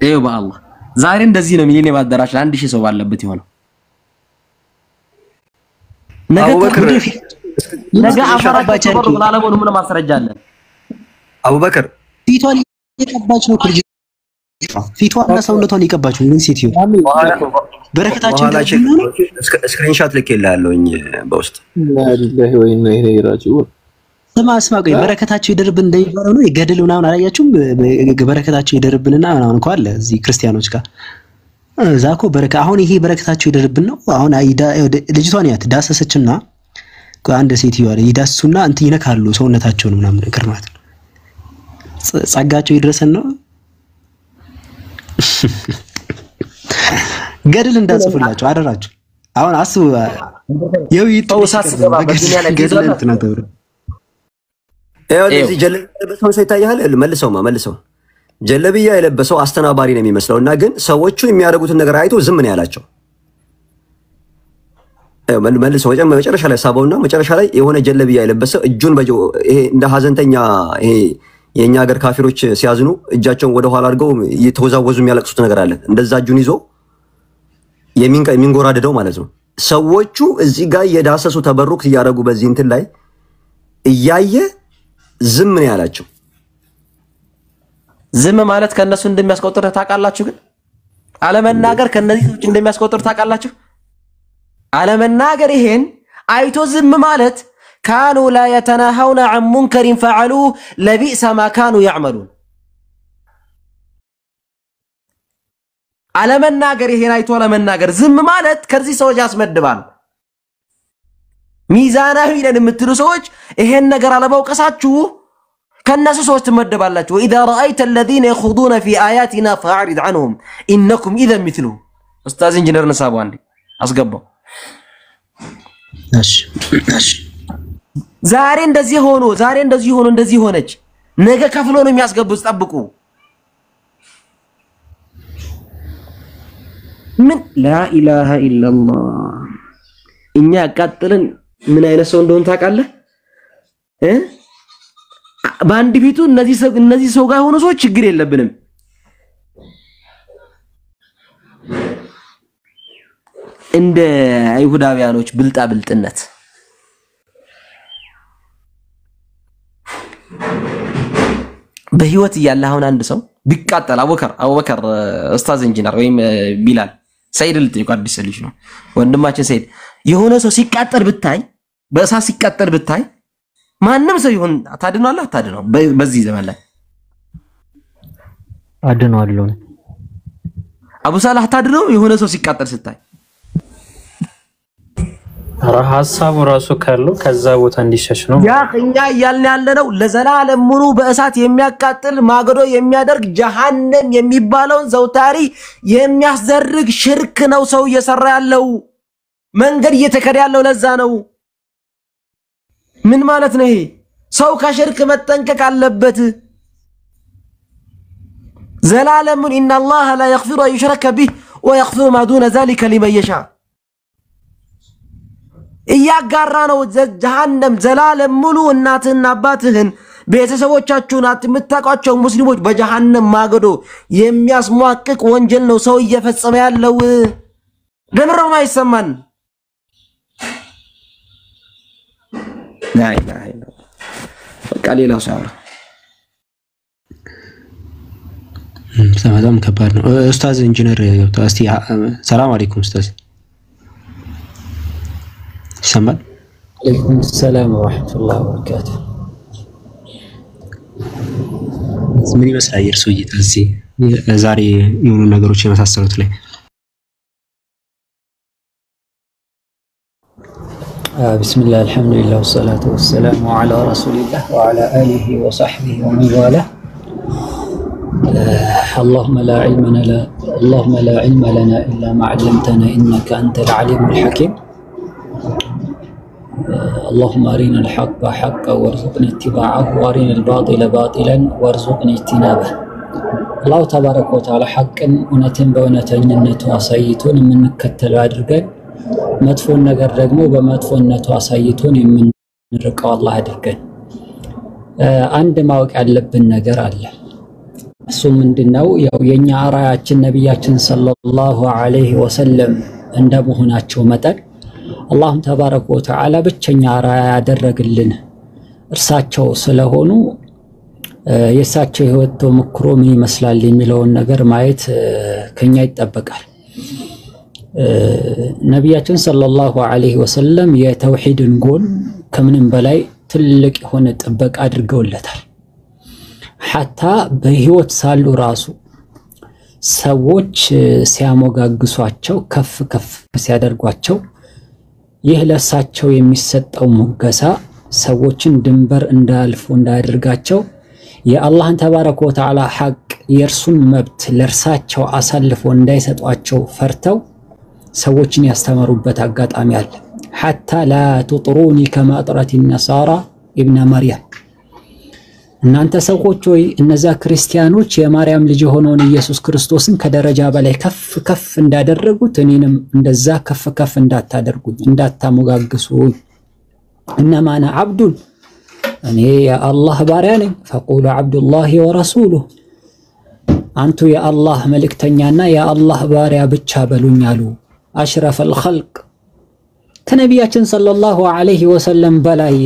ይኸው በአላህ ዛሬ እንደዚህ ነው ሚሊኒየም አዳራሽ 1000 ሰው ባለበት ይሆናል ነገ አፈራባቸው ብላለውን ምን ማስረጃ አለ አቡበከር ፊቷን የቀባች ነው ኩልጅ ፊቷና ሰውነቷን የቀባች ነው ሴትዮ በረከታችን ነው ስክሪንሾት ልኬልሃለሁኝ በውስጥ ለህ ወይና ይሄ ይራጭው ስማ ቆይ በረከታቸው ይደርብን እንደሚባለው ነው የገደል ምናምን አላያችሁም በረከታቸው ይደርብንና ምናምን እንኳን አለ እዚህ ክርስቲያኖች ጋር ዛኮ በረከ አሁን ይሄ በረከታቸው ይደርብን ነው አሁን ልጅቷን ያት ዳሰሰችና አንድ ሴትዮ አለ ይዳሱና እንት ይነካሉ ሰውነታቸውን ምናምን ነገር ማለት ነው ጸጋቸው ይድረሰን ነው ገደል እንዳጽፉላችሁ አደራችሁ አሁን አስቡ የው ይተውሳስ በገደል ላይ ገደል እንትናተሩ እዚህ ጀለቢያ የለበሰው ሰው ይታያል መልሰው ጀለቢያ የለበሰው አስተናባሪ ነው የሚመስለውና ግን ሰዎቹ የሚያደርጉትን ነገር አይቶ ዝም ነው ያላቸው መልሰው መጨረሻ ላይ ሳበውና መጨረሻ ላይ የሆነ ጀለቢያ የለበሰው እጁን ይሄ እንደ ሀዘንተኛ ይሄ የኛ ሀገር ካፊሮች ሲያዝኑ እጃቸውን ወደ ኋላ አድርገው እየተወዛወዙ የሚያለቅሱት ነገር አለ እንደዛ እጁን ይዞ የሚንጎራደደው ማለት ነው ሰዎቹ እዚህ ጋር የዳሰሱ ተበሩክ ያደረጉ በዚህ እንትን ላይ እያየ ዝም ነው ያላቸው ዝም ማለት ከነሱ እንደሚያስቆጥር ታውቃላችሁ ግን አለመናገር ከነዚህ ሰዎች እንደሚያስቆጥር ታውቃላችሁ አለመናገር ይሄን አይቶ ዝም ማለት كانوا لا يتناهون عن منكر فعلوه لبئس ما كانوا يعملون አለመናገር ይሄን አይቶ አለመናገር ዝም ማለት ከዚህ ሰዎች ያስመድባል ሚዛናዊ ነን የምትሉ ሰዎች ይሄን ነገር አለማውቀሳችሁ ከነሱ ሰዎች ትመደባላችሁ واذا رايت الذين يخوضون في اياتنا فاعرض عنهم انكم اذا مثلهم ኡስታዝ ኢንጂነር ነሳቡ አንዴ አስገባው እሺ ዛሬ እንደዚህ ሆኖ እንደዚህ ሆነች ነገ ከፍሎ ነው የሚያስገቡት ጠብቁ ምን لا اله الا الله እኛ ያቃጥልን ምን አይነት ሰው እንደሆነ ታውቃለህ ባንድ ቢቱ እነዚህ ሰው ጋር ሆኖ ሰው ችግር የለብንም እንደ አይሁዳውያኖች ብልጣብልጥነት በህይወት ያለ አሁን አንድ ሰው ቢቃጠል አቡበከር ኡስታዝ ኢንጂነር ወይም ቢላል ሰይድ ልትይቁ አዲስ ልጅ ነው ወንድማችን ሰይድ የሆነ ሰው ሲቃጠል ብታይ በእሳት ሲቃጠል ብታይ ማንንም ሰው ይሁን ታድነዋለህ አታድነው በዚህ ዘመን ላይ አድነዋለሁ አቡ ሰላህ ታድነው የሆነ ሰው ሲቃጠል ስታይ ሐሳቡ ራሱ ካለው ከዛ ቦታ እንዲሸሽ ነው ያ እኛ እያልን ያለነው ለዘላለም ሙሉ በእሳት የሚያቃጥል ማገዶ የሚያደርግ ጀሃነም የሚባለውን ዘውታሪ የሚያስደርግ ሽርክ ነው ሰው እየሰራ ያለው መንገድ እየተከደ ያለው ለዛ ነው ምን ማለት ነው ይሄ ሰው ከሽርክ መጠንቀቅ አለበት ዘላለም ان الله لا يغفر ان يشرك به ويغفر ما دون ذلك لمن يشاء እያጋራ ነው ጀሃነም ዘላለም ሙሉ እናትና አባትህን ቤተሰቦቻችሁን አትምታቋቸው ሙስሊሞች በጀሃነም ማገዶ የሚያስሟቅቅ ወንጀል ነው ሰው እየፈጸመ ያለው ለምረው ማይሰማን لا اله الا الله قليلا صار በጣም ከባድ ነው ኡስታዝ ኢንጂነር እስቲ ሰላም አለይኩም ኡስታዝ ሰማን عليكم السلام ورحمة الله وبركاته ምን ይመስላል የርሱ እይታ እዚህ ዛሬ የሆኑ ነገሮች የመሳሰሉት ላይ بسم الله الحمد لله والصلاة والسلام على رسول الله وعلى آله وصحبه ومن والاه اللهم لا علم لنا إلا ما علمتنا إنك أنت العليم الحكيم اللهم أرنا الحق حقا وارزقنا اتباعه وأرنا الباطل باطلا وارزقنا اجتنابه الله تبارك وتعالى حقا ونتن بونتنينته አሳይቶን የምንከተለው አድርገን መጥፎን ነገር ደግሞ በመጥፎነቱ አሳይቶን የምንርቀው አላህ አድርገን አንድ ማወቅ ያለብን ነገር አለ እሱ ምንድነው ያው የኛ አራያችን ነብያችን ሰለላሁ ዐለይሂ ወሰለም እንደመሆናቸው መጠን አላህ ተባረከ ወተዓላ ብቸኛ አራያ ያደረግልን እርሳቸው ስለሆኑ የእሳቸው ህይወት ተሞክሮ ምን ይመስላል የሚለውን ነገር ማየት ከኛ ይጠበቃል። ነብያችን ሰለላሁ ዐለይሂ ወሰለም የተውሂድን ጎል ከምንም በላይ ትልቅ የሆነ ጥበቃ አድርገውለታል። ሐታ በህይወት ሳሉ ራሱ ሰዎች ሲያሞጋግሷቸው ከፍ ከፍ ሲያደርጓቸው ይህ ለእሳቸው የሚሰጠው ሙገሳ ሰዎችን ድንበር እንዳያልፉ እንዳያደርጋቸው የአላህን ተባረከ ወተዓላ ሐቅ የእርሱን መብት ለእርሳቸው አሳልፎ እንዳይሰጧቸው ፈርተው ሰዎችን ያስተማሩበት አጋጣሚ አለ። ሐታ ላ ትጥሩኒ ከማ አጥረት النصارى ابن مريم እናንተ ሰዎች ሆይ እነዛ ክርስቲያኖች የማርያም ልጅ ሆነውን ኢየሱስ ክርስቶስን ከደረጃ በላይ ከፍ ከፍ እንዳደረጉት እኔንም እንደዛ ከፍ ከፍ እንዳታደርጉኝ እንዳታሞጋግሱኝ። እነማ አነ ዓብዱን እኔ የአላህ ባሪያ ነኝ። ፈቁሉ ዓብዱላሂ ወረሱሉሁ አንቱ የአላህ መልእክተኛና የአላህ ባሪያ ብቻ በሉኝ አሉ። አሽረፈል ኸልቅ ከነቢያችን ሰለላሁ ዐለይሂ ወሰለም በላይ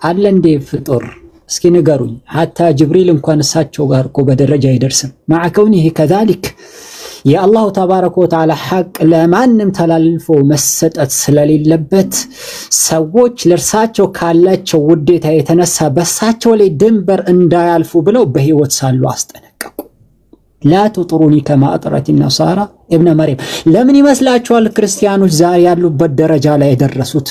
አለ እንዴ ፍጡር? እስኪ ንገሩኝ። ሐታ ጅብሪል እንኳን እሳቸው ጋር እኮ በደረጃ አይደርስም። مع كونه كذلك የአላሁ ተባረከ ወተዓላ ሐቅ ለማንም ተላልፎ መሰጠት ስለሌለበት ሰዎች ለእርሳቸው ካላቸው ውዴታ የተነሳ በሳቸው ላይ ድንበር እንዳያልፉ ብለው በህይወት ሳሉ አስጠነቀቁ። لا تطروني كما أطرت النصارى ابن مريم ለምን ይመስላችኋል ክርስቲያኖች ዛሬ ያሉበት ደረጃ ላይ የደረሱት?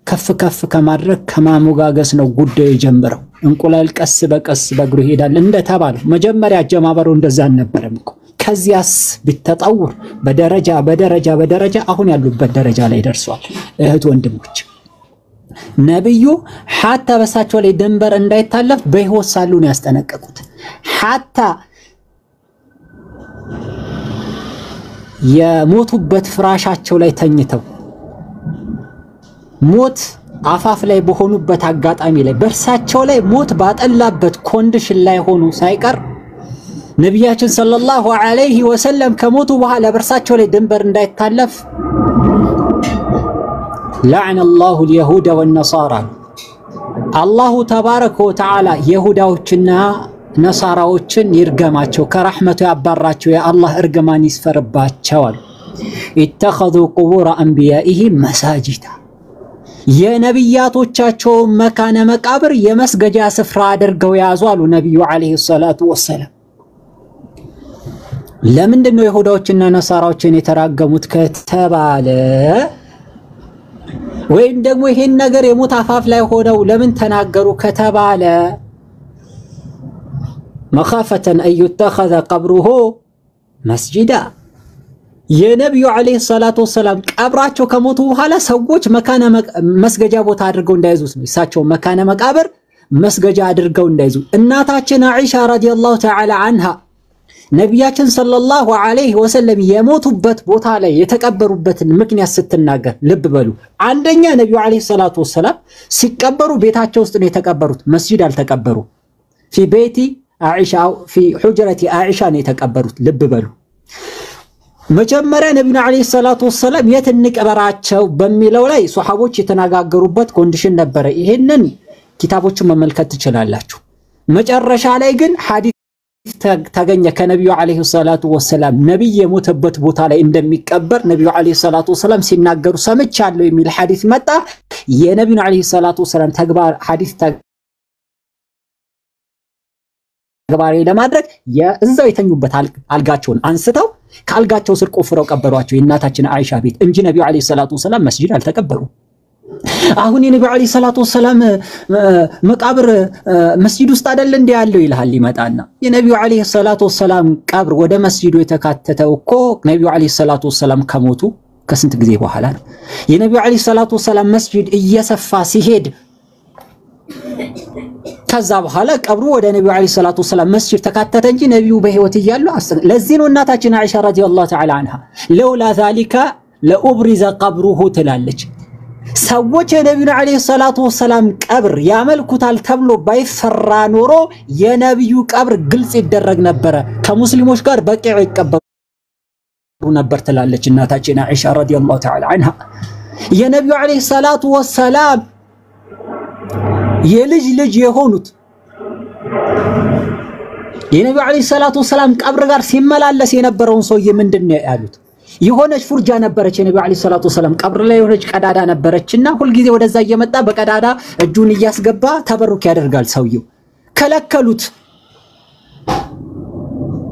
ከፍ ከፍ ከማድረግ ከማሞጋገስ ነው ጉዳዩ የጀመረው። እንቁላል ቀስ በቀስ በእግሩ ይሄዳል እንደተባለው መጀመሪያ አጀማመሩ እንደዛ አልነበረም እኮ። ከዚያስ ቢተጣውር በደረጃ በደረጃ በደረጃ አሁን ያሉበት ደረጃ ላይ ደርሷል። እህት ወንድሞች ነብዩ ሐታ በሳቸው ላይ ድንበር እንዳይታለፍ በህይወት ሳሉ ነው ያስጠነቀቁት። ሐታ የሞቱበት ፍራሻቸው ላይ ተኝተው ሞት አፋፍ ላይ በሆኑበት አጋጣሚ ላይ በርሳቸው ላይ ሞት ባጠላበት ኮንዲሽን ላይ ሆኑ ሳይቀር ነብያችን ሰለላሁ ዐለይሂ ወሰለም ከሞቱ በኋላ በርሳቸው ላይ ድንበር እንዳይታለፍ لعن الله اليهود والنصارى አላሁ ተባረከ ወተዓላ ይሁዳዎችና ነሳራዎችን ይርገማቸው ከረህመቱ ያባራቸው የአላህ እርግማን ይስፈርባቸው። اتخذوا قبور انبيائهم مساجد የነብያቶቻቸው መካነ መቃብር የመስገጃ ስፍራ አድርገው ያዙ አሉ ነብዩ አለይሂ ሰላቱ ወሰለም። ለምንድን ነው ይሁዳዎችና ነሳራዎችን የተራገሙት ከተባለ ወይም ደግሞ ይሄን ነገር የሞት አፋፍ ላይ ሆነው ለምን ተናገሩ ከተባለ መኻፈተን አዩተኸዘ ቀብሩሁ መስጂዳ የነብዩ አለይሂ ሰላቱ ወሰለም ቀብራቸው ከሞቱ በኋላ ሰዎች መካነ መስገጃ ቦታ አድርገው እንዳይዙት ነው። እሳቸው መካነ መቃብር መስገጃ አድርገው እንዳይዙ እናታችን አይሻ ረዲየላሁ ተዓላ አንሃ ነብያችን ሰለላሁ ዐለይሂ ወሰለም የሞቱበት ቦታ ላይ የተቀበሩበትን ምክንያት ስትናገር ልብ በሉ። አንደኛ ነብዩ አለይሂ ሰላቱ ወሰለም ሲቀበሩ ቤታቸው ውስጥ ነው የተቀበሩት፣ መስጂድ አልተቀበሩ። في بيت عائشة أو في حجرة عائشة ነው የተቀበሩት። ልብ በሉ። መጀመሪያ ነብዩ አለይሂ ሰላቱ ወሰለም የት እንቀበራቸው በሚለው ላይ ሱሐቦች የተነጋገሩበት ኮንዲሽን ነበረ። ይሄንን ኪታቦችን መመልከት ትችላላችሁ። መጨረሻ ላይ ግን ሐዲስ ተገኘ ከነብዩ አለይሂ ሰላቱ ወሰለም ነብይ የሞተበት ቦታ ላይ እንደሚቀበር ነብዩ አለይሂ ሰላቱ ወሰለም ሲናገሩ ሰምቻለሁ የሚል ሐዲስ መጣ። የነብዩ አለይሂ ሰላቱ ወሰለም ተግባር ሐዲስ ተግባር ለማድረግ የእዛው የተኙበት አልጋቸውን አንስተው ከአልጋቸው ስር ቆፍረው ቀበሯቸው የእናታችን አይሻ ቤት እንጂ ነብዩ አለይሂ ሰላቱ ወሰለም መስጂድ አልተቀበሩ። አሁን የነብዩ አለይሂ ሰላቱ ወሰለም መቃብር መስጂድ ውስጥ አይደል እንዴ ያለው ይልሃል ይመጣና የነብዩ አለይሂ ሰላቱ ወሰለም ቀብር ወደ መስጂዱ የተካተተው እኮ ነብዩ አለይሂ ሰላቱ ወሰለም ከሞቱ ከስንት ጊዜ በኋላ ነው። የነብዩ አለይሂ ሰላቱ ወሰለም መስጂድ እየሰፋ ሲሄድ ከዛ በኋላ ቀብሩ ወደ ነብዩ አለይሂ ሰላቱ ወሰለም መስጂድ ተካተተ እንጂ ነብዩ በህይወት እያሉ ለዚህ ነው እናታችን አይሻ ረዲየላሁ ተዓላ አንሃ ለውላ ذلك ለኡብሪዘ ቀብሩሁ ትላለች። ሰዎች የነብዩ አለይሂ ሰላቱ ወሰላም ቀብር ያመልኩታል ተብሎ ባይፈራ ኖሮ የነብዩ ቀብር ግልጽ ይደረግ ነበር ከሙስሊሞች ጋር በቂዕ ይቀበሩ ነበር ትላለች እናታችን አይሻ ረዲየላሁ ተዓላ ዐንሃ የነብዩ አለይሂ ሰላቱ ወሰላም የልጅ ልጅ የሆኑት የነብዩ አለይሂ ሰላቱ ወሰላም ቀብር ጋር ሲመላለስ የነበረውን ሰውዬ ምንድነው ያሉት የሆነች ፉርጃ ነበረች የነብዩ አለይሂ ሰላቱ ወሰላም ቀብር ላይ የሆነች ቀዳዳ ነበረችና ሁሉ ጊዜ ወደዛ እየመጣ በቀዳዳ እጁን እያስገባ ተበሩክ ያደርጋል ሰውየው ከለከሉት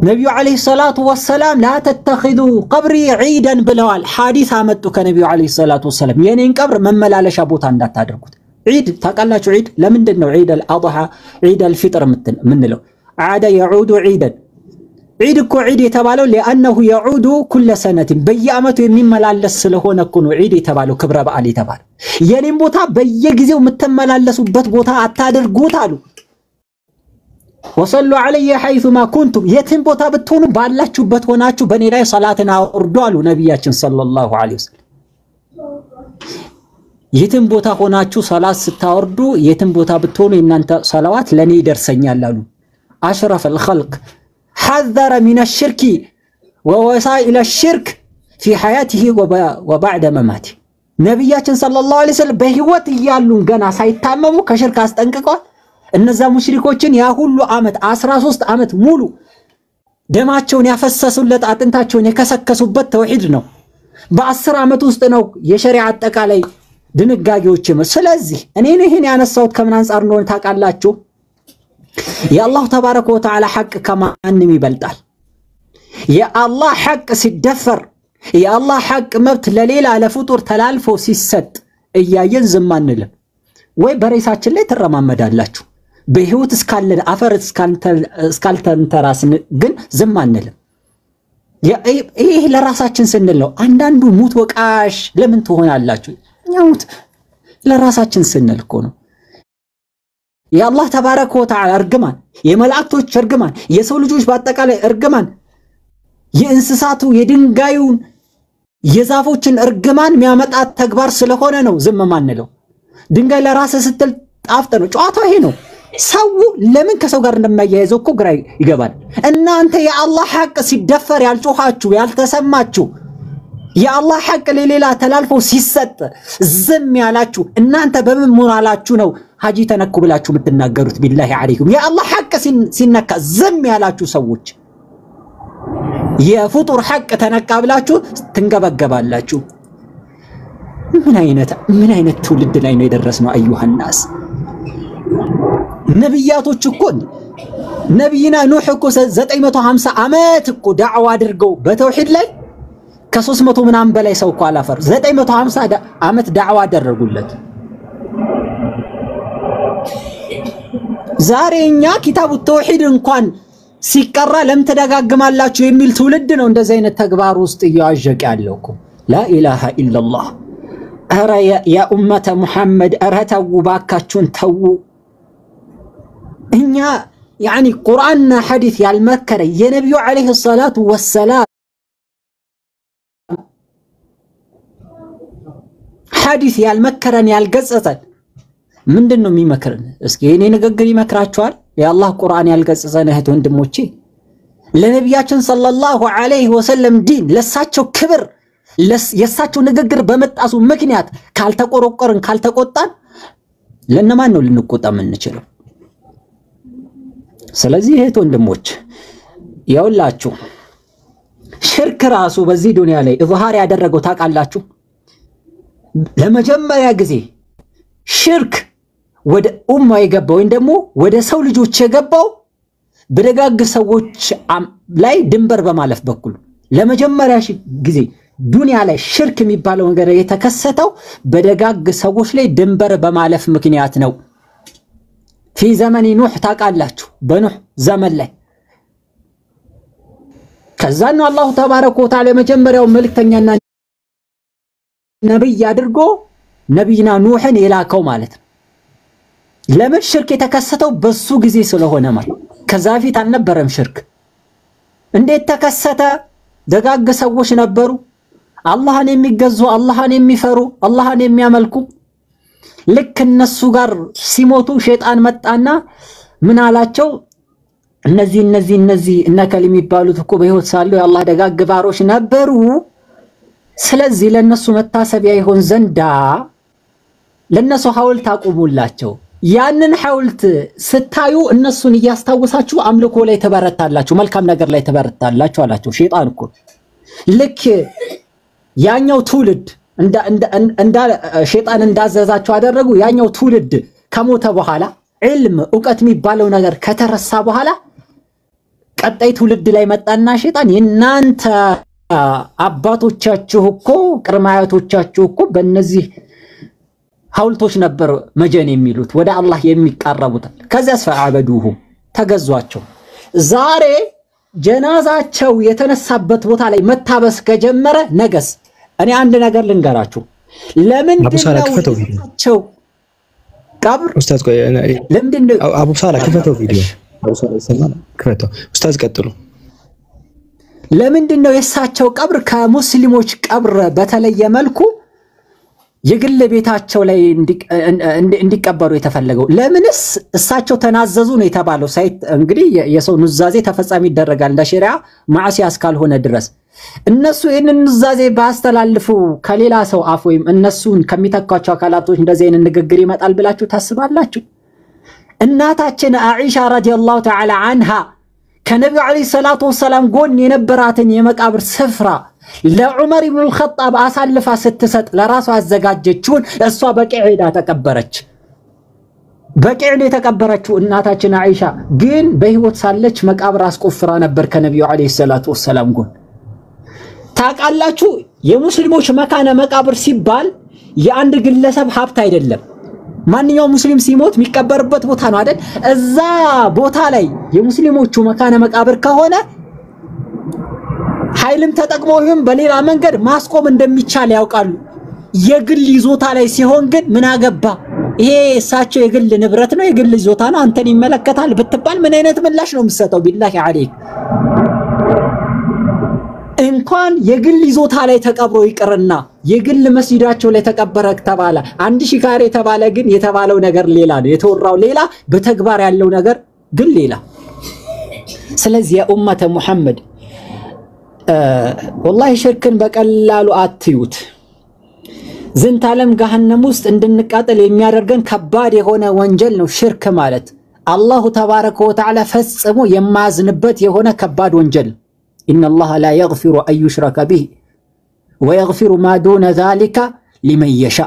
ነብዩ አለይሂ ሰላቱ ወሰላም لا تتخذوا قبري عيدا ብለዋል ሐዲስ አመጡ ከነብዩ አለይሂ ሰላቱ ወሰላም የኔን ቀብር መመላለሻ ቦታ እንዳታደርጉት ዒድ ታቃላችሁ ዒድ ለምንድን ነው ዒድ አልአضحى ዒድ አልፍጥር ምንለው عاد يعود عيدا ዒድ እኮ ዒድ የተባለው لانه يعود كل سنه በየአመቱ የሚመላለስ ስለሆነ እኮ ነው ዒድ የተባለው ክብረ በዓል የተባለው የኔን ቦታ በየጊዜው የምትመላለሱበት ቦታ አታድርጉት አሉ ወሰሉ علي حيث ما كنتم የትም ቦታ ብትሆኑ ባላችሁበት ሆናችሁ በኔ ላይ ሶላትን አውርዱ አሉ ነብያችን ሰለላሁ ዐለይሂ ወሰለም የትም ቦታ ሆናችሁ ሶላት ስታወርዱ የትም ቦታ ብትሆኑ እናንተ ሶላዋት ለኔ ይደርሰኛል አሉ أشرف الخلق حذر من الشرك ووسائل الشرك في حياته وبعد مماته نبياتنا صلى الله عليه وسلم بهوت يالون ገና ሳይታመሙ ከሽርክ አስጠንቅቀዋል እነዛ ሙሽሪኮችን ያ ሁሉ አመት 13 አመት ሙሉ ደማቸውን ያፈሰሱለት አጥንታቸውን የከሰከሱበት ተውሂድ ነው በ10 አመት ውስጥ ነው የሸሪዓ አጠቃላይ ድንጋጌዎች ስለዚህ እኔ ይሄን ያነሳውት ከምን አንፃር ነው ታቃላችሁ የአላህ ተባረከ ወተዓላ ሐቅ ከማንም ይበልጣል የአላህ ሐቅ ሲደፈር የአላህ ሐቅ መብት ለሌላ ለፍጡር ተላልፎ ሲሰጥ እያየን ዝም አንልም ወይ በሬሳችን ላይ ተረማመዳላችሁ በህይወት እስካለን አፈር እስካልተንተራስን ግን ዝም አንልም ይሄ ለራሳችን ስንል ነው አንዳንዱ ሙት ወቃሽ ለምን ትሆናላችሁ ያውት ለራሳችን ስንል እኮ ነው የአላህ ተባረከ ወተዓላ እርግማን የመላእክቶች እርግማን የሰው ልጆች በአጠቃላይ እርግማን የእንስሳቱ የድንጋዩን የዛፎችን እርግማን የሚያመጣ ተግባር ስለሆነ ነው ዝም ማንለው ድንጋይ ለራስ ስትል ጣፍጥ ነው ጨዋታው ይሄ ነው ሰው ለምን ከሰው ጋር እንደማያይዘው እኮ ግራ ይገባል እናንተ የአላህ ሐቅ ሲደፈር ያልጮኻችሁ ያልተሰማችሁ የአላህ ሐቅ ለሌላ ተላልፎ ሲሰጥ ዝም ያላችሁ እናንተ በምን ሞራላችሁ ነው ሐጂ ተነኩ ብላችሁ የምትናገሩት ቢላሂ አለይኩም የአላህ ሐቅ ሲነካ ዝም ያላችሁ ሰዎች የፍጡር ሐቅ ተነካ ብላችሁ ትንገበገባላችሁ ምን አይነት ትውልድ ላይ ነው የደረስነው አዩሃ الناس ነብያቶች እኮ ነብይና ኑህ እኮ 950 አመት እኮ ዳዕዋ አድርገው በተውሂድ ላይ ከ300 ምናምን በላይ ሰው እኮ አላፈር 950 አመት ዳዕዋ አደረጉለት ዛሬኛ ኪታቡ ተውሂድ እንኳን ሲቀራ ለምን ተደጋግማላችሁ የሚል ትውልድ ነው እንደዚህ አይነት ተግባር ውስጥ ያዋጀቀ ያለው እኮ لا اله الا الله ኧረ ያ ኡመተ ሙሐመድ ኧረ ተው ባካችሁን ተው እኛ ያኒ ቁርአንና ሐዲስ ያልመከረ የነብዩ አለይሂ ሰላቱ ወሰላም ሐዲስ ያልመከረን ያልገጸጸን ምንድነው የሚመክረን እስኪ እኔ ንግግር ይመክራችኋል የአላህ ቁርአን ያልገጸጸን እህት ወንድሞቼ ለነብያችን ሰለላሁ ዐለይሂ ወሰለም ዲን ለሳቸው ክብር የሳቸው ንግግር በመጣሱ ምክንያት ካልተቆረቆርን ካልተቆጣን ለነማን ነው ልንቆጣ የምንችለው ስለዚህ እህት ወንድሞች ያውላችሁ ሽርክ ራሱ በዚህ ዱንያ ላይ ኢዝሃር ያደረገው ታቃላችሁ ለመጀመሪያ ጊዜ ሽርክ ወደ ኡማ የገባው እንደሞ ወደ ሰው ልጆች የገባው በደጋግ ሰዎች ላይ ድንበር በማለፍ በኩል ለመጀመሪያ ጊዜ ዱንያ ላይ ሽርክ የሚባለው ነገር የተከሰተው በደጋግ ሰዎች ላይ ድንበር በማለፍ ምክንያት ነው في زمن نوح ታቃላችሁ በኑህ ዘመን ላይ ከዛን አላህ ተባረከ ወተዓላ መጀመሪያው መልእክተኛና ነብይ አድርጎ ነብይና ኑህን የላከው ማለት ነው ለምን ሽርክ የተከሰተው በሱ ጊዜ ስለሆነ ማለት ከዛ ፊት አልነበረም ሽርክ እንዴት ተከሰተ ደጋግ ሰዎች ነበሩ አላህን የሚገዙ አላህን የሚፈሩ አላህን የሚያመልኩ ልክ እነሱ ጋር ሲሞቱ ሸይጣን መጣና ምን አላቸው? እነዚህ እነከል የሚባሉት እኮ በህይወት ሳሉ የአላህ ደጋግ ባሮች ነበሩ። ስለዚህ ለነሱ መታሰቢያ ይሆን ዘንዳ ለነሱ ሐውልት አቁሙላቸው። ያንን ሐውልት ስታዩ እነሱን እያስታወሳችሁ አምልኮ ላይ ተበረታላችሁ፣ መልካም ነገር ላይ ተበረታላችሁ አላቸው። ሸይጣን እኮ ልክ ያኛው ትውልድ እንዳ ሸይጣን እንዳዘዛቸው አደረጉ። ያኛው ትውልድ ከሞተ በኋላ ዒልም ዕውቀት የሚባለው ነገር ከተረሳ በኋላ ቀጣይ ትውልድ ላይ መጣና ሸይጣን የናንተ አባቶቻችሁ እኮ ቅድመ አያቶቻችሁ እኮ በእነዚህ ሐውልቶች ነበር መጀን የሚሉት ወደ አላህ የሚቃረቡት። ከዚያስ ፈአበዱሁ ተገዟቸው። ዛሬ ጀናዛቸው የተነሳበት ቦታ ላይ መታበስ ከጀመረ ነገስ እኔ አንድ ነገር ልንገራችሁ። ለምንድነው የሳቸው ቀብር ኡስታዝ ቆይ ለምንድነው አቡ ሳላ ከፈተው ቪዲዮ አቡ ሳላ ይሰማል ከፈተው ኡስታዝ ቀጥሉ። ለምንድነው የሳቸው ቀብር ከሙስሊሞች ቀብር በተለየ መልኩ የግል ቤታቸው ላይ እንዲቀበሩ የተፈለገው? ለምንስ እሳቸው ተናዘዙ ነው የተባለው? ሳይት እንግዲህ የሰው ኑዛዜ ተፈጻሚ ይደረጋል እንደ ሸሪዓ ማዕሲያ እስካልሆነ ድረስ። እነሱ ይህንን ኑዛዜ ባስተላልፉ ከሌላ ሰው አፍ ወይም እነሱን ከሚተካቸው አካላቶች እንደዚህ አይነት ንግግር ይመጣል ብላችሁ ታስባላችሁ? እናታችን አኢሻ ረዲየላሁ ተዓላ አንሃ ከነቢዩ ዓለይሂ ሰላቱ ወሰላም ጎን የነበራትን የመቃብር ስፍራ ለዑመር ኢብኑ አልኸጣብ አሳልፋ ስትሰጥ ለራሷ አዘጋጀችውን እሷ በቂዕ ሄዳ ተቀበረች። በቂዕ ነው የተቀበረችው እናታችን አኢሻ። ግን በህይወት ሳለች መቃብር አስቆፍራ ነበር ከነቢዩ ዓለይሂ ሰላቱ ወሰላም ጎን። ታውቃላችሁ የሙስሊሞች መካነ መቃብር ሲባል የአንድ ግለሰብ ሀብት አይደለም። ማንኛውም ሙስሊም ሲሞት የሚቀበርበት ቦታ ነው አይደል? እዛ ቦታ ላይ የሙስሊሞቹ መካነ መቃብር ከሆነ ኃይልም ተጠቅመው ይሁን በሌላ መንገድ ማስቆም እንደሚቻል ያውቃሉ። የግል ይዞታ ላይ ሲሆን ግን ምን አገባ ይሄ እሳቸው የግል ንብረት ነው የግል ይዞታ ነው አንተን ይመለከታል ብትባል ምን አይነት ምላሽ ነው የምትሰጠው? ቢላሂ አለይክ እንኳን የግል ይዞታ ላይ ተቀብሮ ይቅርና የግል መስጂዳቸው ላይ ተቀበረ ተባለ 1000 ካሬ ተባለ። ግን የተባለው ነገር ሌላ ነው፣ የተወራው ሌላ፣ በተግባር ያለው ነገር ግን ሌላ። ስለዚህ የኡመተ ሙሐመድ ወላሂ ሽርክን በቀላሉ አትዩት። ዝንተ ዓለም ገሃነም ውስጥ እንድንቃጠል የሚያደርገን ከባድ የሆነ ወንጀል ነው ሽርክ ማለት። አላሁ ተባረከ ወተዓላ ፈጽሞ የማያዝንበት የሆነ ከባድ ወንጀል። ኢነላህ ላ የግፊሩ አን ዩሽረከ ቢሂ ወየግፊሩ ማ ዱነ ዛሊከ ሊመን የሻ።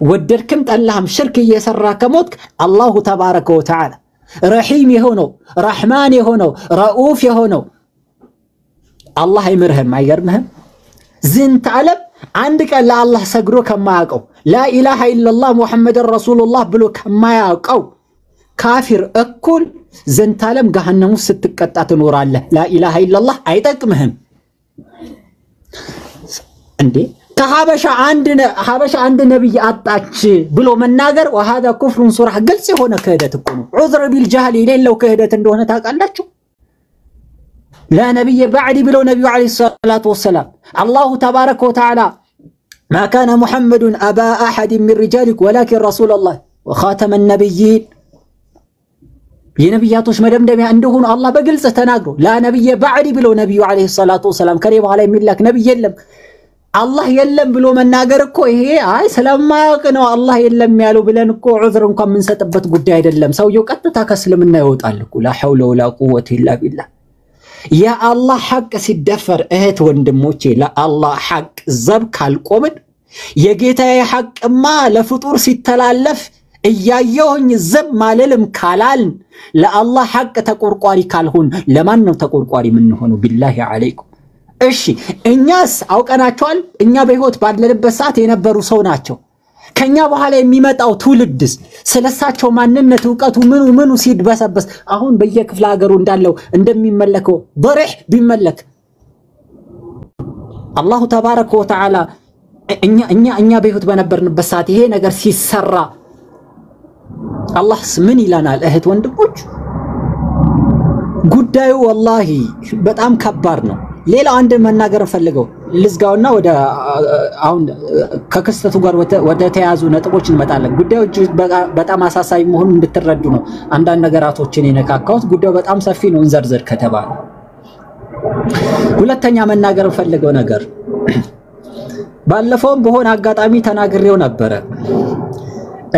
ወደድክም ጠላህም ሽርክ እየሰራ ከሞትክ አላሁ ተባረከ ወተዓላ ረሒም የሆነው ረሕማን የሆነው ረኡፍ የሆነው አላህ አይምርህም። አይገርምህም? ዝንተ ዓለም አንድ ቀን ለአላህ ሰግዶ ከማያውቀው ላኢላሃ ኢለላህ ሙሐመድን ረሱሉላህ ብሎ ከማያውቀው ካፊር እኩል ዝንተ ዓለም ገሃነም ውስጥ ስትቀጣ ትኖራለህ። ላኢላሃ ኢለላህ አይጠቅምህም እንዴ? ከሀበሻ አንድ ነብይ አጣች ብሎ መናገር ወሃዳ ኩፍሩን ሱራህ ግልጽ የሆነ ክህደት እኮ ነው። ዑዝር ቢልጀህል የሌለው ክህደት እንደሆነ ታውቃላችሁ። لا نبي بعدي بلو نبي عليه الصلاة والسلام. الله تبارك وتعالى ما كان محمد أبا أحد من رجالك ولكن رسول الله وخاتم النبيين. የነብያቶች መደምደሚያ እንደሆኑ አላህ በግልጽ ተናግሮ لا نبي بعدي بلو نبي عليه الصلاة والسلام ከኔ በኋላ የሚላክ ነብይ የለም። አላህ የለም ብሎ መናገር እኮ ይሄ አይ ስለማያውቅ ነው አላህ የለም ያለው ብለን እኮ ዑዝር እንኳን የምንሰጥበት ጉዳይ አይደለም። ሰውየው ቀጥታ ከእስልምና ይወጣል እኮ لا حول ولا قوة إلا بالله. يا الله حق ሲደፈር እህት ወንድሞቼ ለአላህ ሐቅ ዘብ ካልቆምን የጌታዬ ሐቅማ ለፍጡር ሲተላለፍ እያየሁኝ ዝም ማለልም ካላልን ለአላህ ሐቅ ተቆርቋሪ ካልሆን ለማን ነው ተቆርቋሪ ምን ሆነው? ቢላሂ አለይኩም። እሺ እኛስ አውቀናቸዋል። እኛ በህይወት ባለንበት ሰዓት የነበሩ ሰው ናቸው። ከኛ በኋላ የሚመጣው ትውልድስ ስለሳቸው ማንነት ዕውቀቱ ምኑ ሲድበሰበስ አሁን በየክፍለ ሀገሩ እንዳለው እንደሚመለከው ضرح ቢመለክ አላሁ ተባረከ ወተዓላ እኛ በህይወት በነበርንበት ሰዓት ይሄ ነገር ሲሰራ አላህስ ምን ይላናል? እህት ወንድሞች ጉዳዩ ወላሂ በጣም ከባድ ነው። ሌላ አንድ መናገር ፈልገው ልዝጋውና ወደ አሁን ከክስተቱ ጋር ወደ ተያዙ ነጥቦች እንመጣለን። ጉዳዩ በጣም አሳሳቢ መሆኑን እንድትረዱ ነው አንዳንድ ነገራቶችን የነካካሁት። ጉዳዩ በጣም ሰፊ ነው እንዘርዘር ከተባለ። ሁለተኛ መናገር ፈልገው ነገር ባለፈውም በሆነ አጋጣሚ ተናግሬው ነበረ።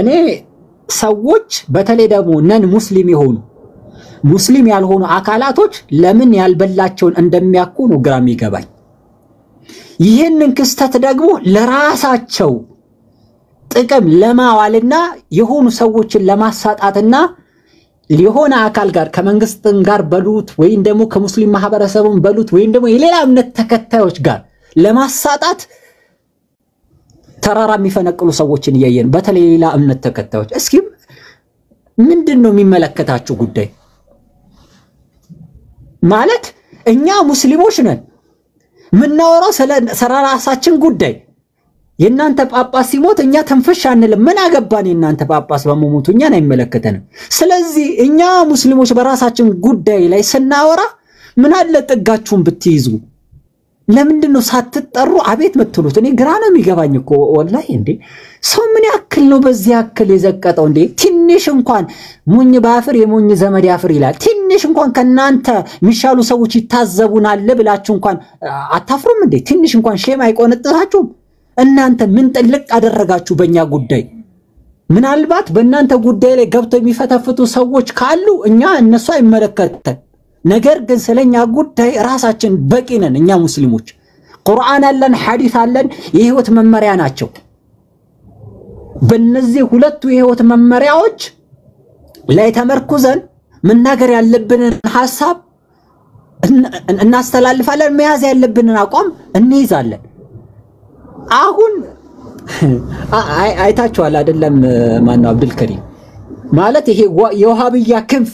እኔ ሰዎች በተለይ ደግሞ ነን ሙስሊም የሆኑ ሙስሊም ያልሆኑ አካላቶች ለምን ያልበላቸውን እንደሚያኩ ነው ግራ የሚገባኝ። ይህንን ክስተት ደግሞ ለራሳቸው ጥቅም ለማዋልና የሆኑ ሰዎችን ለማሳጣትና የሆነ አካል ጋር ከመንግስትም ጋር በሉት ወይም ደግሞ ከሙስሊም ማህበረሰቡም በሉት ወይም ደግሞ የሌላ እምነት ተከታዮች ጋር ለማሳጣት ተራራ የሚፈነቅሉ ሰዎችን እያየን በተለይ የሌላ እምነት ተከታዮች። እስኪ ምንድነው የሚመለከታችሁ ጉዳይ? ማለት እኛ ሙስሊሞች ነን ምናወራው ስለ ራሳችን ጉዳይ። የናንተ ጳጳስ ሲሞት እኛ ተንፈሽ አንልም። ምን አገባን? የናንተ ጳጳስ በመሞቱ እኛን አይመለከተንም። ስለዚህ እኛ ሙስሊሞች በራሳችን ጉዳይ ላይ ስናወራ ምን አለ ጥጋችሁን ብትይዙ? ለምንድነው ሳትጠሩ አቤት መትሉት? እኔ ግራ ነው የሚገባኝ እኮ ወላሂ። እንዴ ሰው ምን ያክል ነው በዚህ ያክል የዘቀጠው? እንዴ ትንሽ እንኳን ሞኝ ባፍር የሞኝ ዘመድ ያፍር ይላል። ትንሽ እንኳን ከናንተ የሚሻሉ ሰዎች ይታዘቡናል ብላችሁ እንኳን አታፍሩም እንዴ? ትንሽ እንኳን ሼም አይቆነጥታችሁም? እናንተ ምን ጥልቅ አደረጋችሁ በእኛ ጉዳይ? ምናልባት በእናንተ ጉዳይ ላይ ገብተው የሚፈተፍቱ ሰዎች ካሉ እኛ እነሱ አይመለከተን። ነገር ግን ስለኛ ጉዳይ ራሳችን በቂ ነን። እኛ ሙስሊሞች ቁርአን አለን፣ ሐዲስ አለን፣ የህይወት መመሪያ ናቸው። በእነዚህ ሁለቱ የህይወት መመሪያዎች ላይ ተመርኩዘን መናገር ያለብንን ሐሳብ እናስተላልፋለን፣ መያዝ ያለብንን አቋም እንይዛለን። አሁን አይታችኋል አይደለም? ማነው አብዱልከሪም ማለት ይሄ የውሃብያ ክንፍ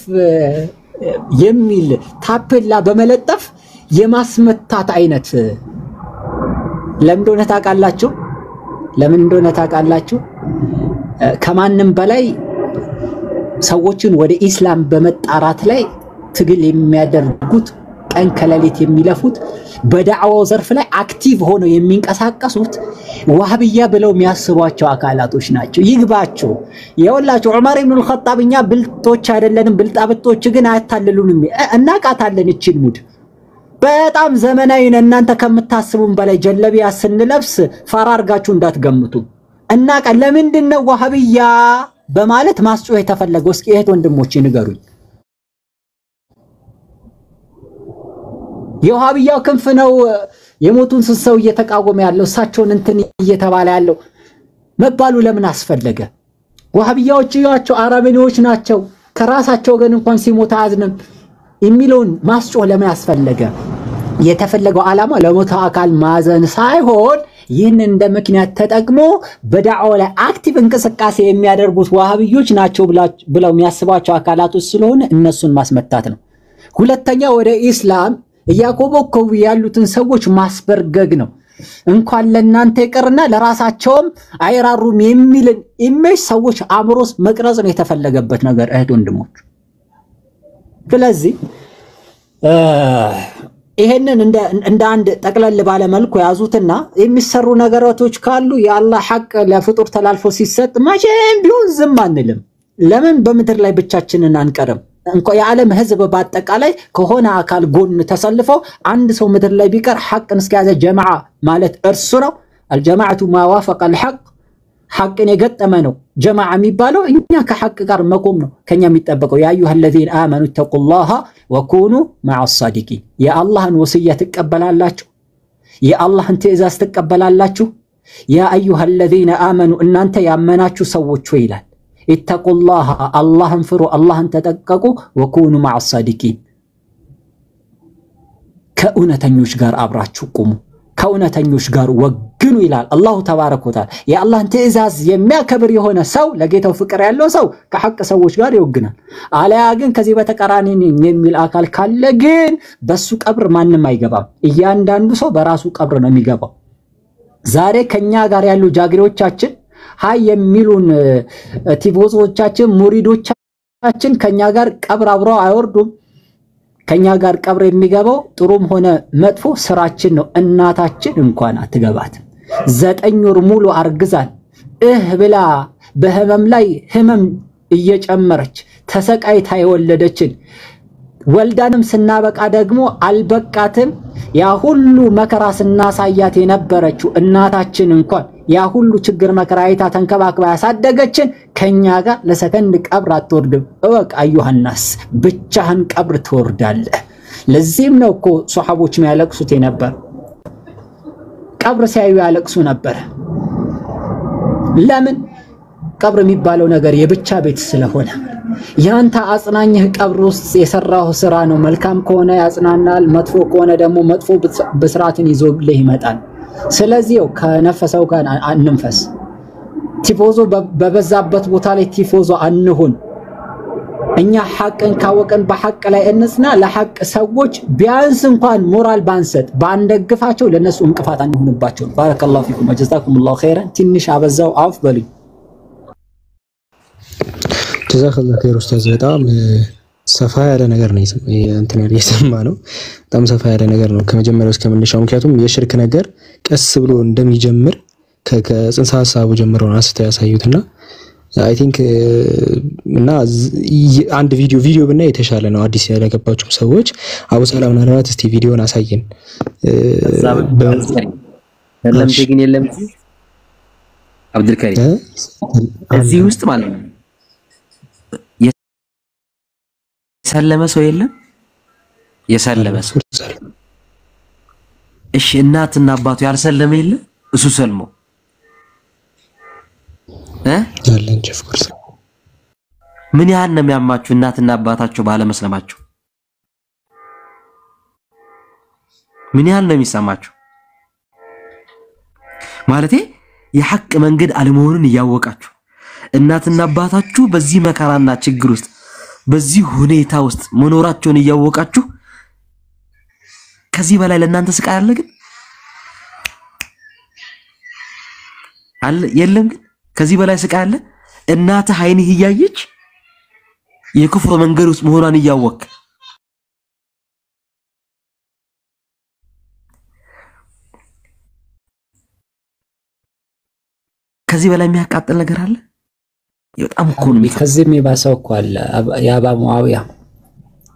የሚል ታፔላ በመለጠፍ የማስመታት አይነት ለምን እንደሆነ ታውቃላችሁ? ለምን እንደሆነ ታውቃላችሁ? ከማንም በላይ ሰዎችን ወደ ኢስላም በመጣራት ላይ ትግል የሚያደርጉት ቀን ከሌሊት የሚለፉት በዳዕዋው ዘርፍ ላይ አክቲቭ ሆነው የሚንቀሳቀሱት ዋህብያ ብለው የሚያስቧቸው አካላቶች ናቸው። ይግባቸው። የወላችሁ ዑመር ኢብኑ አልኸጣብ እኛ ብልጦች አይደለንም፣ ብልጣብጦች ግን አያታልሉንም። እናቃታለን እቺን ሙድ በጣም ዘመናዊ ነን። እናንተ ከምታስቡን በላይ ጀለቢያ ስንለብስ ፈራ አርጋችሁ እንዳትገምቱ። እናቃ ለምንድነው ዋህብያ በማለት ማስጮህ የተፈለገው? እስኪ እህት ወንድሞቼ ንገሩኝ። የዋህብያው ክንፍ ነው የሞቱን ሰው እየተቃወመ ያለው እሳቸውን እንትን እየተባለ ያለው መባሉ ለምን አስፈለገ? ዋህብያዎች ያቸው አረመኔዎች ናቸው፣ ከራሳቸው ወገን እንኳን ሲሞት አያዝንም የሚለውን ማስጮህ ለምን አስፈለገ? የተፈለገው ዓላማ ለሞተ አካል ማዘን ሳይሆን ይህን እንደ ምክንያት ተጠቅሞ በዳዕዋ ላይ አክቲቭ እንቅስቃሴ የሚያደርጉት ዋህብዮች ናቸው ብለው የሚያስባቸው አካላቶች ስለሆነ እነሱን ማስመታት ነው። ሁለተኛ ወደ ኢስላም እያኮበኮቡ ያሉትን ሰዎች ማስበርገግ ነው። እንኳን ለናንተ ይቀርና ለራሳቸውም አይራሩም የሚልን ኢሜጅ ሰዎች አምሮስ መቅረጽ ነው የተፈለገበት ነገር እህት ወንድሞች። ስለዚህ ይሄንን እንደ አንድ ጠቅለል ባለ መልኩ ያዙትና የሚሰሩ ነገራቶች ካሉ የአላህ ሐቅ ለፍጡር ተላልፎ ሲሰጥ መቼም ቢሆን ዝም አንልም። ለምን በምድር ላይ ብቻችንን አንቀርም? እንኳን የዓለም ህዝብ በአጠቃላይ ከሆነ አካል ጎን ተሰልፈው አንድ ሰው ምድር ላይ ቢቀር ሐቅን እስከያዘ ጀማዓ ማለት እርሱ ነው። አልጀማዓቱ ማዋፈቀ አልሐቅ ሐቅን የገጠመ ነው ጀማዓ የሚባለው። እኛ ከሐቅ ጋር መቆም ነው ከኛ የሚጠበቀው። ያ አዩሃ الذين آمنوا اتقوا الله وكونوا مع الصادقين የአላህን ወስያ ትቀበላላችሁ፣ የአላህን ትእዛዝ ትቀበላላችሁ። ያ አዩሃ الذين آمنوا እናንተ ያመናችሁ ሰዎች ሆይ ይላል اتقوا الله اللهم فروا اللهم تتقوا وكونوا مع الصادقين ከእውነተኞች ጋር አብራችሁ ቁሙ፣ ከእውነተኞች ጋር ወግኑ ይላል አላሁ ተባረከ ወተዓላ። የአላህን ትእዛዝ የሚያከብር የሆነ ሰው ለጌታው ፍቅር ያለው ሰው ከሐቅ ሰዎች ጋር ይወግናል። አለያ ግን ከዚህ በተቃራኒ የሚል አካል ካለ ግን በሱ ቀብር ማንም አይገባም። እያንዳንዱ ሰው በራሱ ቀብር ነው የሚገባው። ዛሬ ከኛ ጋር ያሉ ጃግሬዎቻችን ሃይ የሚሉን ቲፎዞቻችን ሙሪዶቻችን ከኛ ጋር ቀብር አብረው አይወርዱም። ከኛ ጋር ቀብር የሚገባው ጥሩም ሆነ መጥፎ ስራችን ነው። እናታችን እንኳን አትገባትም። 9 ወር ሙሉ አርግዛን ብላ በህመም ላይ ህመም እየጨመረች ተሰቃይታ የወለደችን ወልዳንም ስናበቃ ደግሞ አልበቃትም ያ ሁሉ መከራ ስናሳያት የነበረችው እናታችን እንኳን ያ ሁሉ ችግር መከራ አይታ ተንከባክባ ያሳደገችን ከኛ ጋር ለሰከንድ ቀብር አትወርድም። እወቅ አዩሃናስ ብቻህን ቀብር ትወርዳለህ። ለዚህም ነው እኮ ሱሐቦች የሚያለቅሱት የነበር ቀብር ሲያዩ ያለቅሱ ነበር። ለምን? ቀብር የሚባለው ነገር የብቻ ቤት ስለሆነ ያንተ አጽናኝህ ቀብር ውስጥ የሰራው ስራ ነው። መልካም ከሆነ ያጽናናል፣ መጥፎ ከሆነ ደግሞ መጥፎ በስራትን ይዞልህ ይመጣል። ስለዚህ ከነፈሰው ጋር አንንፈስ። ቲፎዞ በበዛበት ቦታ ላይ ቲፎዞ አንሁን። እኛ ሐቅን ካወቀን በሐቅ ላይ እንጽና። ለሐቅ ሰዎች ቢያንስ እንኳን ሞራል ባንሰጥ ባንደግፋቸው ለነሱ እንቅፋት አንሆንባቸው። ባረከላሁ ፊኩም ወጀዛኩሙላሁ ኸይረን። ትንሽ አበዛው አፍ በሉኝ። ጀዛከላሁ ኸይር ኡስታዝ። በጣም ሰፋ ያለ ነገር ነው እንትን ያለ የሰማ ነው። በጣም ሰፋ ያለ ነገር ነው ከመጀመሪያው እስከ መነሻው። ምክንያቱም የሽርክ ነገር ቀስ ብሎ እንደሚጀምር ከጽንሰ ሐሳቡ ጀምረው አንስተው ያሳዩትና አይ ቲንክ እና አንድ ቪዲዮ ብናይ የተሻለ ነው። አዲስ ያለገባችሁ ሰዎች አቡ ሰላም ምናልባት እስቲ ቪዲዮን አሳየን። ሰላም ደግን የለም አብዱል ከሪም እዚህ ውስጥ ማለት ነው የሰለመ ሰው የለም። የሰለመ ሰው እሺ፣ እናትና አባቱ ያልሰለመ የለም። እሱ ሰልሞ ያለን ጀፍኩርስ ምን ያህል ነው የሚያማችሁ እናትና አባታቸው ባለመስለማቸው? ምን ያህል ነው የሚሰማችሁ? ማለቴ የሐቅ መንገድ አለመሆኑን እያወቃችሁ እናትና አባታችሁ በዚህ መከራና ችግር ውስጥ በዚህ ሁኔታ ውስጥ መኖራቸውን እያወቃችሁ ከዚህ በላይ ለእናንተ ስቃይ አለ ግን አለ የለም? ግን ከዚህ በላይ ስቃይ አለ? እናትህ አይንህ እያየች የክፍር መንገድ ውስጥ መሆኗን እያወቅ ከዚህ በላይ የሚያቃጥል ነገር አለ? በጣም እኮ ነው። ከዚህም የባሰው እኮ አለ የአባ ሙአዊያ።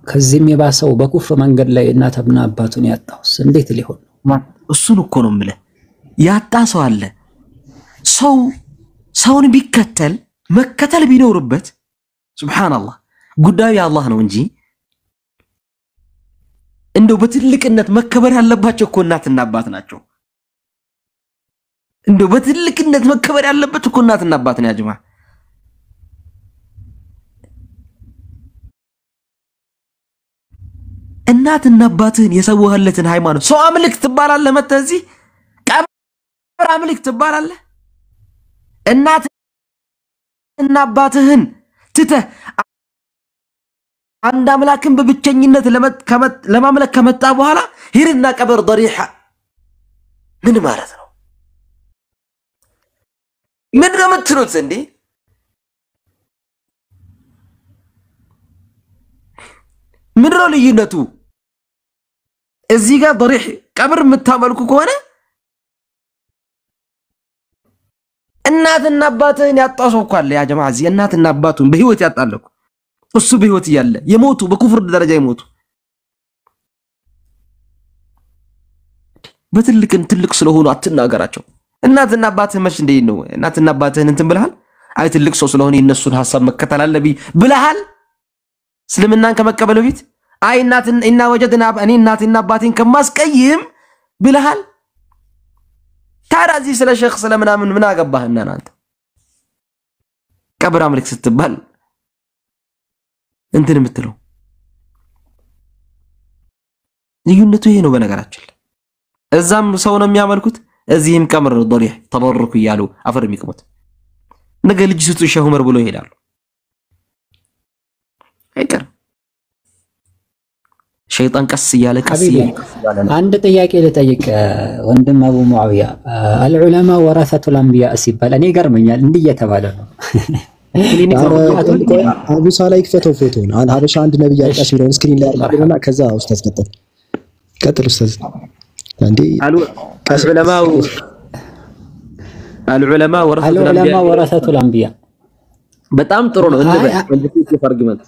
ከዚህም የባሰው በኩፍር መንገድ ላይ እናትና አባቱን ያጣውስ እንዴት ሊሆን ነው? እሱን እኮ ነው የምልህ። ያጣ ሰው አለ። ሰውን ቢከተል መከተል ቢኖርበት ሱብሃንአላህ ጉዳዩ የአላህ ነው እንጂ እንደው በትልቅነት መከበር ያለባቸው እኮ እናትና አባት ናቸው። እንደው በትልቅነት መከበር ያለበት እኮ እናትና አባት ነው። ያጅማ እናትና አባትህን የሰውህለትን ሃይማኖት ሰው አምልክ ትባላለህ። መተህ እዚህ ቀብር አምልክ ትባላለህ። እናትና አባትህን ትተህ አንድ አምላክን በብቸኝነት ለማምለክ ከመጣ በኋላ ሂድና ቀብር ضريح ምን ማለት ነው? ምን ነው የምትሉት እንዴ? ምን ነው ልዩነቱ? እዚህ ጋር ضريح ቀብር የምታመልኩ ከሆነ እናትና አባትህን ያጣሰው እኮ አለ ያ ጀማዓ። እዚህ እናትና አባቱን በህይወት ያጣለኩ እሱ በህይወት እያለ የሞቱ በኩፍር ደረጃ የሞቱ ትልቅ ስለሆኑ አትናገራቸው። እናትና አባትህ መች እንደ ነው? እናትና አባትህን እንትን ብለሃል? አይ ትልቅ ሰው ስለሆነ የነሱን ሐሳብ መከተል አለብኝ ብለሃል? እስልምናን ከመቀበል በፊት አይ እና ወጀድና እኔ እናትና አባቴን ከማስቀይም ብለሃል? ታዲያ እዚህ ስለ ሼኽ ስለምናምን ምን አገባህና አንተ? ቀብር አምልክ ስትባል እንትን የምትለው ልዩነቱ ይሄ ነው። በነገራችን እዛም ሰው ነው የሚያመልኩት፣ እዚህም ቀብር ነው ضريح ተበረኩ እያሉ አፈር የሚቀሙት። ነገ ልጅ ስጡ ሼህ ዑመር ብሎ ይሄዳሉ። አይቀር ሸይጣን ቀስ እያለ አንድ ጥያቄ ልጠይቅ ወንድም አቡ ሙአዊያ። አልዑለማ ወረሰቱል አንቢያ ሲባል እኔ ገርመኛል። እንዲህ እየተባለ ነው ክሊኒክ ነው። አቡ ሳላ ይክፈተው ፎቶን ሀበሻ አንድ ነብይ አልቃሽ የሚለውን ስክሪን ላይ አድርገውና ከዛ ኡስታዝ ቀጥል ኡስታዝ አንዴ العلماء ورثة الأنبياء በጣም ጥሩ ነው እንደ አርጊመንት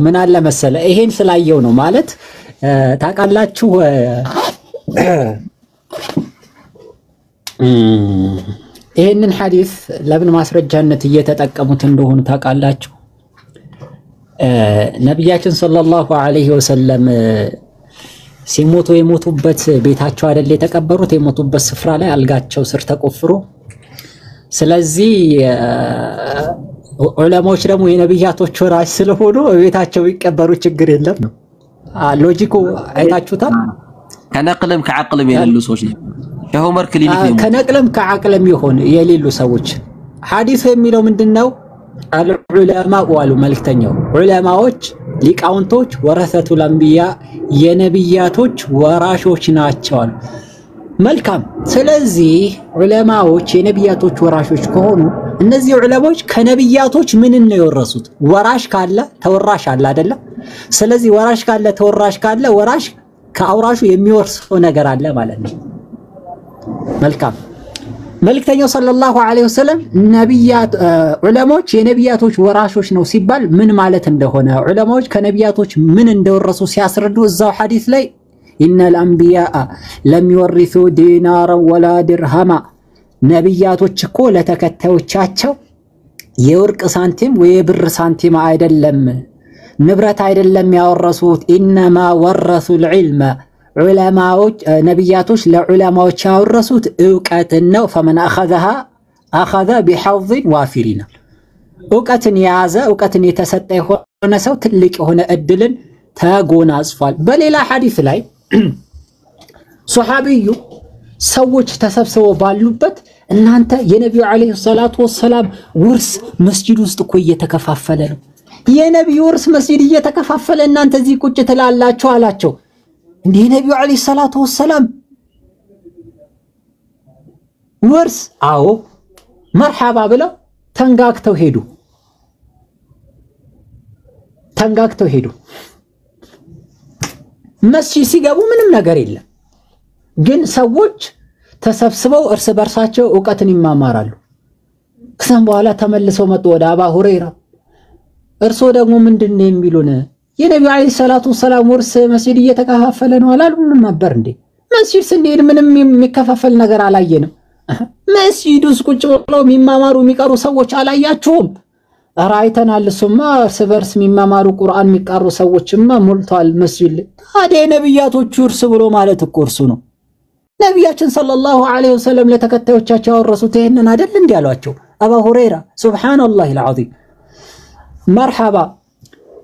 ምን አለ መሰለ ይሄን ስላየው ነው ማለት ታውቃላችሁ ይሄንን ሐዲስ ለምን ማስረጃነት እየተጠቀሙት እንደሆነ ታውቃላችሁ ነብያችን ሰለላሁ ዐለይሂ ወሰለም ሲሞቱ የሞቱበት ቤታቸው አይደል የተቀበሩት የሞቱበት ስፍራ ላይ አልጋቸው ስር ተቆፍሮ ስለዚህ ዑለማዎች ደግሞ የነብያቶች ወራሽ ስለሆኑ ቤታቸው ይቀበሩ ችግር የለም ነው ሎጂኩ አይታችሁታል ከነቅልም ከዓቅልም የሌሉ ሰዎች ነው የሆመር ክሊኒክ ነው ከነቅልም ከዓቅልም ይሆን የሌሉ ሰዎች ሐዲስ የሚለው ምንድነው العلماء ወሉ መልክተኛው ዑለማዎች ሊቃውንቶች ወረሰቱል አንቢያ የነብያቶች ወራሾች ናቸው መልካም ስለዚህ ዑለማዎች የነብያቶች ወራሾች ከሆኑ እነዚህ ዑለማዎች ከነብያቶች ምን ነው የወረሱት ወራሽ ካለ ተወራሽ አለ አይደለ ስለዚህ ወራሽ ካለ ተወራሽ ካለ ወራሽ ከአውራሹ የሚወርሰው ነገር አለ ማለት ነው መልካም መልክተኛው ሰለላሁ ዐለይሂ ወሰለም ነብያት ዑለማዎች የነብያቶች ወራሾች ነው ሲባል ምን ማለት እንደሆነ ዑለማዎች ከነብያቶች ምን እንደወረሱ ሲያስረዱ እዛው ሐዲስ ላይ ኢነል አንቢያ ለም ይወርሱ ዲናራ ወላ ድርሃማ ነብያቶች እኮ ለተከታዮቻቸው የወርቅ ሳንቲም ወይ የብር ሳንቲም አይደለም ንብረት አይደለም ያወረሱት ኢነማ ወረሱል ዒልማ ዑለማዎች ነብያቶች ለዑለማዎች ያወረሱት ዕውቀትን ነው فمن اخذها اخذ بحظ وافرين ዕውቀትን ያዘ ዕውቀትን የተሰጠ የሆነ ሰው ትልቅ የሆነ እድልን ተጎናጽፏል በሌላ ሐዲስ ላይ ሱሐቢዩ ሰዎች ተሰብስበው ባሉበት እናንተ የነብዩ አለይሂ ሰላቱ ወሰለም ውርስ መስጂድ ውስጥ እኮ እየተከፋፈለ ነው የነብዩ ውርስ መስጂድ እየተከፋፈለ እናንተ እዚህ ቁጭ ትላላችሁ አላቸው እንዴ ነብዩ አለይሂ ሰላቱ ወሰለም ውርስ አዎ መርሐባ ብለው ተንጋግተው ሄዱ መስጂድ ሲገቡ ምንም ነገር የለም ግን ሰዎች ተሰብስበው እርስ በርሳቸው ዕውቀትን ይማማራሉ ከዛም በኋላ ተመልሰው መጡ ወደ አባ ሁረይራ እርሶ ደግሞ ምንድነው የሚሉን የነብዩ አለይሂ ሰላቱ ወሰለም ውርስ መስጂድ እየተከፋፈለ ነው አላሉንም ነበር እንዴ መስጂድ ስንሄድ ምንም የሚከፋፈል ነገር አላየንም መስጂድ ውስጥ ቁጭ ብለው የሚማማሩ የሚቀሩ ሰዎች አላያችሁም አራይተናል እሱማ እርስ በርስ የሚማማሩ ቁርአን የሚቀሩ ሰዎችማ ሞልቷል መስጂድ ታዲያ ነብያቶቹ ውርስ ብሎ ማለት እኮ እርሱ ነው ነብያችን ሰለላሁ ዐለይሂ ወሰለም ለተከታዮቻቸው አወረሱት ይሄንን አይደል እንዴ ያሏቸው አባ ሁረይራ ሱብሃንአላሂ አልዓዚም መርሐባ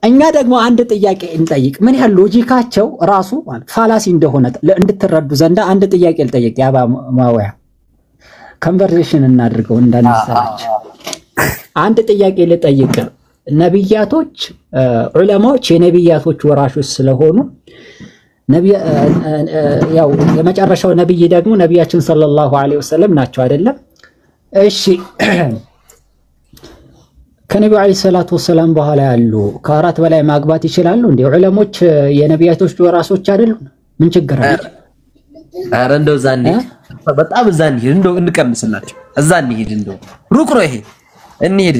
እኛ ደግሞ አንድ ጥያቄ እንጠይቅ ምን ያህል ሎጂካቸው ራሱ ፋላሲ እንደሆነ እንድትረዱ ዘንዳ አንድ ጥያቄ ልጠይቅ ያባ ማወያ ኮንቨርሴሽን እናድርገው እንዳንሰራች አንድ ጥያቄ ልጠይቅ ነብያቶች ዑለማዎች የነብያቶች ወራሾች ስለሆኑ ያው የመጨረሻው ነብይ ደግሞ ነብያችን ሰለላሁ ዐለይሂ ወሰለም ናቸው አይደለም እሺ ከነብዩ አለይሂ ሰላቱ ወሰለም በኋላ ያሉ ከአራት በላይ ማግባት ይችላሉ እንዴ ዑለሞች የነብያቶች ወራሾች አይደሉም ምን ችግር አለ አረ እንደው ዛኔ በጣም ዛኔ እንደው እንቀንስላቸው ዛኔ ሄድ እንደው ሩቅ ነው ይሄ እንሂድ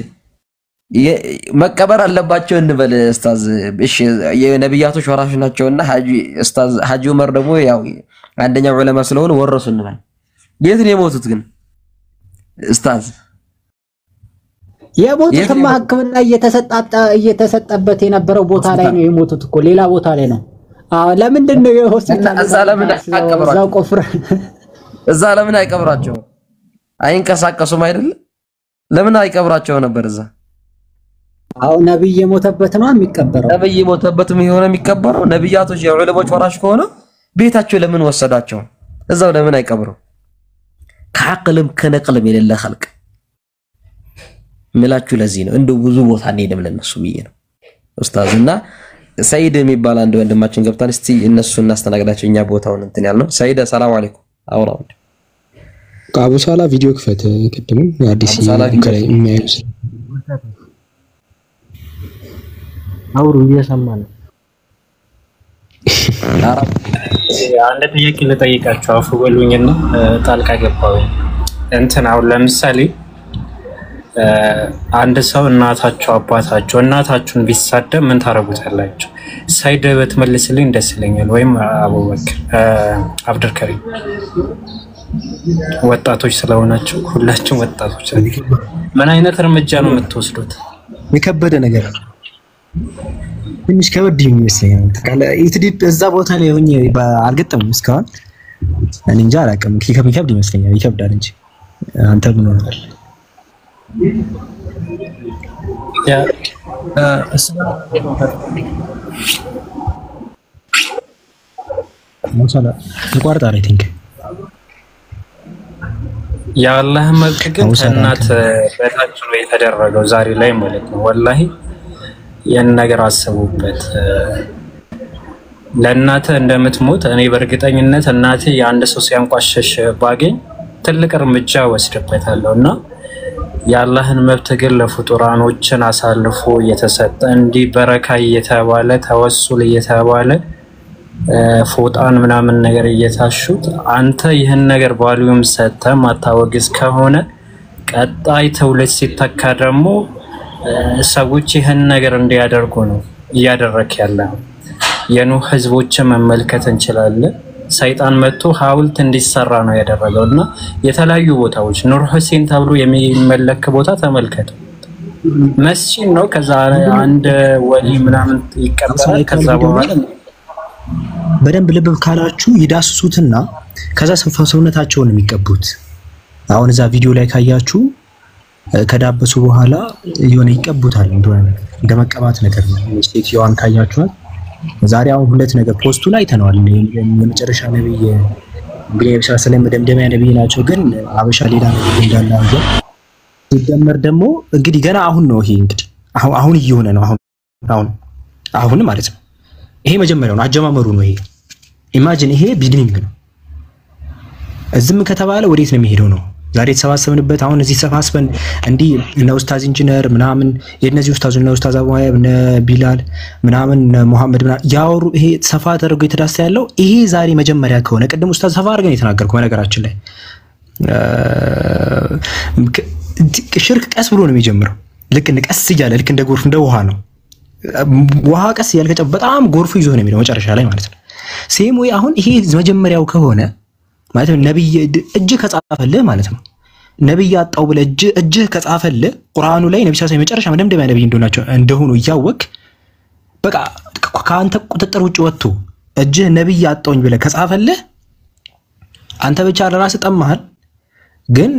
መቀበር አለባቸው እንበል ኡስታዝ እሺ የነብያቶች ወራሾች ናቸውና ሐጂ ኡስታዝ ሐጂ ዑመር ደግሞ ያው አንደኛው ዑለማ ስለሆነ ወረሱ እንበል የት ነው የሞቱት ግን ኡስታዝ የሞቱት ማህከምና እየተሰጠበት የነበረው ቦታ ላይ ነው የሞቱት እኮ ሌላ ቦታ ላይ ነው ለምንድን ነው የሆስፒታል እዛ ለምን አይቀብራቸው አይንቀሳቀሱም አይደል ለምን አይቀብራቸው ነበር እዛ አው ነብይ የሞተበት ነው የሚቀበረው ነብይ የሞተበትም ይሆነ የሚቀበረው ነብያቶች የዑለሞች ወራሽ ከሆነ ቤታቸው ለምን ወሰዳቸው እዛው ለምን አይቀብሩ ከዓቅልም ከነቅልም የሌለ خلق ምላችሁ ለዚህ ነው እንደው ብዙ ቦታ እንሄድም ለነሱ ብዬ ነው ኡስታዝና ሰይድ የሚባል አንድ ወንድማችን ገብታን እስቲ እነሱ እናስተናግዳቸው እኛ ቦታውን እንትን ያልነው ሰይድ ሰላም አለይኩም አውራው አቡ ሳላ ቪዲዮ ክፈት ቅድም አዲስ ከላይ የሚያዩስ አውሩ እየሰማን ነው። አንድ ጥያቄ ልጠይቃችሁ አፉ በሉኝና ጣልቃ ገባው። እንትን አሁን ለምሳሌ አንድ ሰው እናታችሁ አባታችሁ እናታችሁን ቢሳደብ ምን ታረጉታላችሁ? ሳይደበት መልስልኝ ደስ ይለኛል። ወይም አቡበክር አብዱልከሪም ወጣቶች ስለሆናችሁ ሁላችሁም ወጣቶች ምን አይነት እርምጃ ነው የምትወስዱት? የከበደ ነገር ትንሽ ከበድ ይመስለኛል። ተቃለ ኢትዲፕ እዛ ቦታ ላይ ሆኜ አልገጠምም እስካሁን እኔ እንጃ አላውቅም። ከሚከብድ ይመስለኛል። ይከብዳል እንጂ አንተ ምን ሆነሃል? ያ ሙሳላ ተቋርጣ አይ ቲንክ የአላህ መብት ግን እናት በታች ነው የተደረገው ዛሬ ላይ ማለት ነው። ወላሂ ያን ነገር አስቡበት። ለእናት እንደምትሞት እኔ በእርግጠኝነት እናቴ የአንድ ሰው ሲያንቋሸሽ ባገኝ ትልቅ እርምጃ ወስድበታለሁና የአላህን መብት ግን ለፍጡራኖችን አሳልፎ እየተሰጠ እንዲህ በረካ እየተባለ ተወሱል እየተባለ ፎጣን ምናምን ነገር እየታሹት አንተ ይህን ነገር ቫልዩም ሰጥተህ ማታወግዝ ከሆነ ቀጣይ ትውልድ ሲተካ ደግሞ ሰዎች ይህን ነገር እንዲያደርጉ ነው እያደረክ ያለው። የኑህ ህዝቦችን መመልከት እንችላለን። ሰይጣን መጥቶ ሐውልት እንዲሰራ ነው ያደረገውና የተለያዩ ቦታዎች ኑር ሁሴን ተብሎ የሚመለክ ቦታ ተመልከቱ። መስጂድ ነው። ከዛ አንድ ወሊ ምናምን ይቀበላል። ከዛ በኋላ በደንብ ልብ ካላችሁ ይዳስሱትና ከዛ ሰውነታቸውን የሚቀቡት። አሁን እዛ ቪዲዮ ላይ ካያችሁ ከዳበሱ በኋላ የሆነ ይቀቡታል። እንደ መቀባት ነገር ነው። ሴትዮዋን ካያችኋት ዛሬ አሁን ሁለት ነገር ፖስቱ ላይ ተነዋል። የመጨረሻ ነብይ እንግዲህ የብሻ ሰለም መደምደሚያ ነብይ ናቸው። ግን አበሻ ሌላ ነብይ እንዳለ አሁን ሲደመር ደግሞ እንግዲህ ገና አሁን ነው ይሄ እንግዲህ አሁን እየሆነ ነው። አሁን ማለት ነው። ይሄ መጀመሪያው ነው፣ አጀማመሩ ነው። ይሄ ኢማጂን ይሄ ቢግኒንግ ነው። ዝም ከተባለ ወዴት ነው የሚሄደው ነው ዛሬ የተሰባሰብንበት። አሁን እዚህ ተሰባስበን እንዲህ እነ ኡስታዝ ኢንጂነር ምናምን የነዚህ ኡስታዝ እነ ኡስታዝ አቡሃይብ እነ ቢላል ምናምን እነ መሐመድ ምናምን ያወሩ ይሄ ሰፋ ተደርጎ የተዳሰ ያለው ይሄ ዛሬ መጀመሪያ ከሆነ ቅድም ኡስታዝ ሰፋ አድርገን የተናገርኩ በነገራችን ላይ ሽርክ ቀስ ብሎ ነው የሚጀምረው። ልክ ቀስ እያለ ልክ እንደ ጎርፍ እንደ ውሃ ነው። ውሃ ቀስ እያለ ከጨበጠ በጣም ጎርፉ ይዞ ነው የሚለው መጨረሻ ላይ ማለት ነው። ሴም ወይ አሁን ይሄ መጀመሪያው ከሆነ ማለት ነው ነብይ እጅ ከጻፈልህ ማለት ነው ነብይ አጣው ብለህ እጅ ከጻፈልህ ቁርአኑ ላይ ነብይ ሰለላሁ ዐለይሂ ወሰለም መጨረሻ መደምደሚያ ነብይ እንደሆኑ እያወቅ በቃ ከአንተ ቁጥጥር ውጭ ወጥቶ እጅ ነብይ አጣውኝ ብለህ ከጻፈልህ አንተ ብቻ ለራስህ ጠማሃል። ግን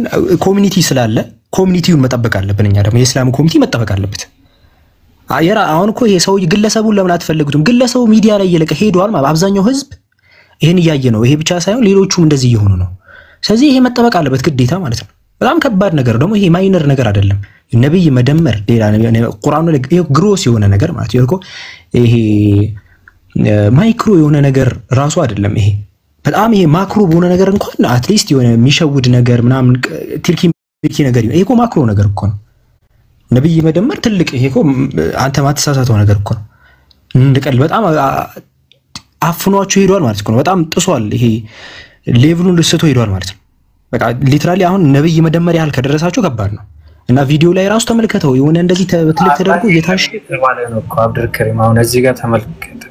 ኮሚኒቲ ስላለ ኮሚኒቲውን መጠበቅ አለብን። እኛ ደግሞ የእስላም ኮሚኒቲ መጠበቅ አለበት። አሁን እኮ ይሄ ሰው ግለሰቡን ለምን አትፈልጉትም? ግለሰቡ ሚዲያ ላይ እየለቀ ሄዷል ማለት አብዛኛው ህዝብ ይሄን እያየ ነው። ይሄ ብቻ ሳይሆን ሌሎቹም እንደዚህ እየሆኑ ነው። ስለዚህ ይሄ መጠበቅ አለበት ግዴታ ማለት ነው። በጣም ከባድ ነገር ደግሞ ይሄ ማይነር ነገር አይደለም። ነብይ መደመር ሌላ ቁርአኑ ላይ ግሮስ የሆነ ነገር ማለት ነው። ይሄ ማይክሮ የሆነ ነገር ራሱ አይደለም። ይሄ በጣም ይሄ ማክሮ በሆነ ነገር እንኳን አትሊስት የሆነ የሚሸውድ ነገር ምናምን ትርኪ ነገር ይሄ እኮ ማክሮ ነገር እኮ ነው። ነብይ መደመር ትልቅ ይሄ እኮ አንተ ማተሳሳተው ነገር እኮ ነው። እንደቀል በጣም አፍኗቸው ሄዷል ማለት ነው። በጣም ጥሷል። ይሄ ሌቭሉን ልስቶ ሄዷል ማለት ነው። በቃ ሊትራሊ አሁን ነብይ መደመር ያህል ከደረሳቸው ከባድ ነው። እና ቪዲዮ ላይ ራሱ ተመልከተው የሆነ እንደዚህ ትልቅ ተደርጎ እየታሽ ማለት ነው እኮ አብዱልከሪም አሁን እዚህ ጋር ተመልከተ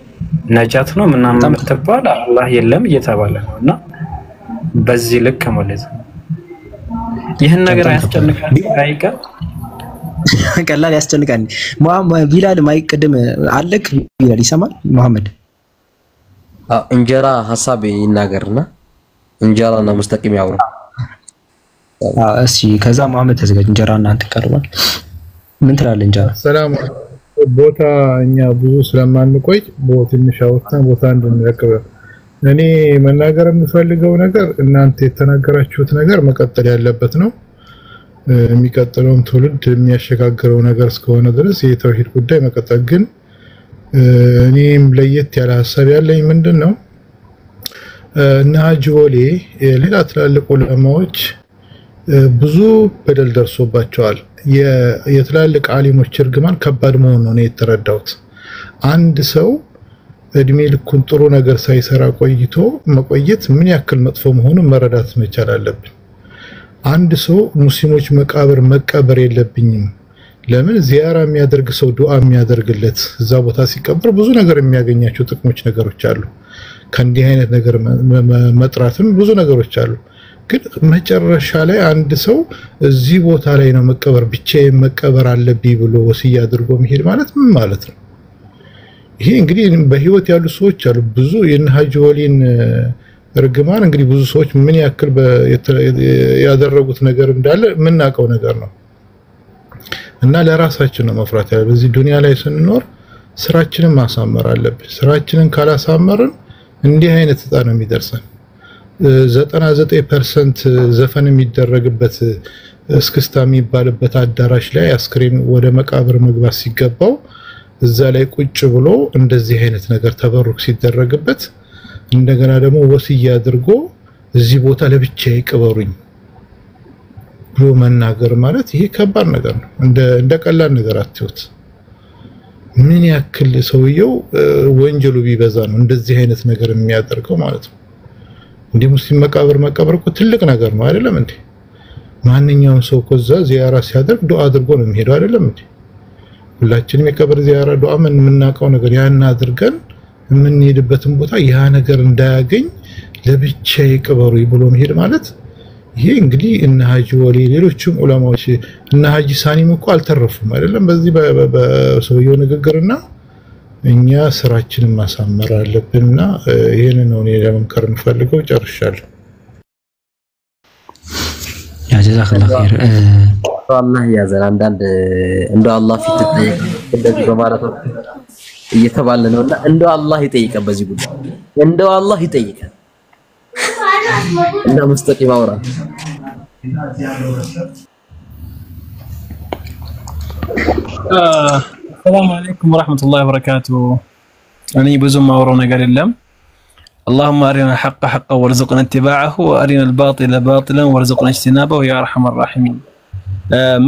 ነጃት ነው ምናምን የምትባል አላህ የለም እየተባለ ነውና በዚህ ልክ ማለት ነው። ይሄን ነገር አያስጨንቃል አይቀ ቀላል ያስጨንቃል። ቢላል ማይቀደም አለክ ቢላል ይሰማል መሐመድ እንጀራ ሐሳብ ይናገርና እንጀራና ሙስተቂም ያውሩ። እሺ ከዛ መሐመድ ተዘጋጅ። እንጀራና አንተ ቀርቧል። ምን ትላለህ? እንጀራ ሰላም ቦታ እኛ ብዙ ስለማንቆይ ትንሽ አውጥተን ቦታ እንድንረክብ እኔ መናገር የምፈልገው ነገር እናንተ የተናገራችሁት ነገር መቀጠል ያለበት ነው። የሚቀጥለውም ትውልድ የሚያሸጋግረው ነገር እስከሆነ ድረስ የተውሂድ ጉዳይ መቀጠል ግን እኔም ለየት ያለ ሐሳብ ያለኝ ምንድነው እና ጆሌ ሌላ ትላልቅ ዑለማዎች ብዙ በደል ደርሶባቸዋል። የትላልቅ ዓሊሞች እርግማን ከባድ መሆኑን ነው የተረዳሁት። አንድ ሰው እድሜ ልኩን ጥሩ ነገር ሳይሰራ መቆየት ምን ያክል መጥፎ መሆኑን መረዳት መቻል አለብን። አንድ ሰው ሙስሊሞች መቃብር መቀበር የለብኝም ለምን ዚያራ የሚያደርግ ሰው ዱዓ የሚያደርግለት እዛ ቦታ ሲቀበር ብዙ ነገር የሚያገኛቸው ጥቅሞች ነገሮች አሉ። ከእንዲህ አይነት ነገር መጥራትም ብዙ ነገሮች አሉ። ግን መጨረሻ ላይ አንድ ሰው እዚህ ቦታ ላይ ነው መቀበር ብቻዬን መቀበር አለብኝ ብሎ ወሲያ አድርጎ መሄድ ማለት ምን ማለት ነው? ይሄ እንግዲህ በህይወት ያሉ ሰዎች አሉ። ብዙ የነሐጅ ወሊን እርግማን እንግዲህ ብዙ ሰዎች ምን ያክል ያደረጉት ነገር እንዳለ የምናውቀው ነገር ነው። እና ለራሳችን ነው መፍራት ያለብን። በዚህ ዱንያ ላይ ስንኖር ስራችንን ማሳመር አለብን። ስራችንን ካላሳመርን እንዲህ አይነት ዕጣ ነው የሚደርሰን። 99% ዘፈን የሚደረግበት እስክስታ የሚባልበት አዳራሽ ላይ አስክሬን ወደ መቃብር መግባት ሲገባው እዛ ላይ ቁጭ ብሎ እንደዚህ አይነት ነገር ተበሩክ ሲደረግበት እንደገና ደግሞ ወሲያ አድርጎ እዚህ ቦታ ለብቻዬ ቅበሩኝ ብሎ መናገር ማለት ይሄ ከባድ ነገር ነው። እንደ ቀላል ነገር አትዩት። ምን ያክል ሰውየው ወንጀሉ ቢበዛ ነው እንደዚህ አይነት ነገር የሚያደርገው ማለት ነው። እንደ ሙስሊም መቃብር እኮ ትልቅ ነገር ነው አይደለም እንዴ? ማንኛውም ሰው ኮዛ ዚያራ ሲያደርግ ዱዓ አድርጎ ነው የሚሄደው አይደለም እንዴ? ሁላችንም የቀብር ዚያራ ዱዓ የምናውቀው ነገር ያን አድርገን የምንሄድበትን ቦታ ያ ነገር እንዳያገኝ ለብቻዬ ቅበሩኝ ብሎ መሄድ ማለት ይሄ እንግዲህ እነ ሐጂ ወሊ ሌሎችም ዑለማዎች እነ ሐጂ ሳኒም እኮ አልተረፉም አይደለም በዚህ በሰውየው ንግግርና እኛ ስራችንን ማሳመር አለብንና ይሄን ነው እኔ ለመምከር የምፈልገው። ጨርሻለሁ። ያ ጀዛከላህ ኸይር። አላህ ያዘን። አንዳንድ እንደው አላህ ፊት ተጠየቀ እንደዚህ በማለት እየተባለ ነውና እንደው አላህ ይጠይቀን በዚህ ጉዳይ እንደው አላህ ይጠይቀን እና ሙስተቂም አውራ السلام عليكم ورحمة الله وبركاته. أنا بزوم أورو نقال اللهم اللهم أرنا الحق حقا وارزقنا اتباعه وأرنا الباطل باطلا وارزقنا اجتنابه يا أرحم الراحمين.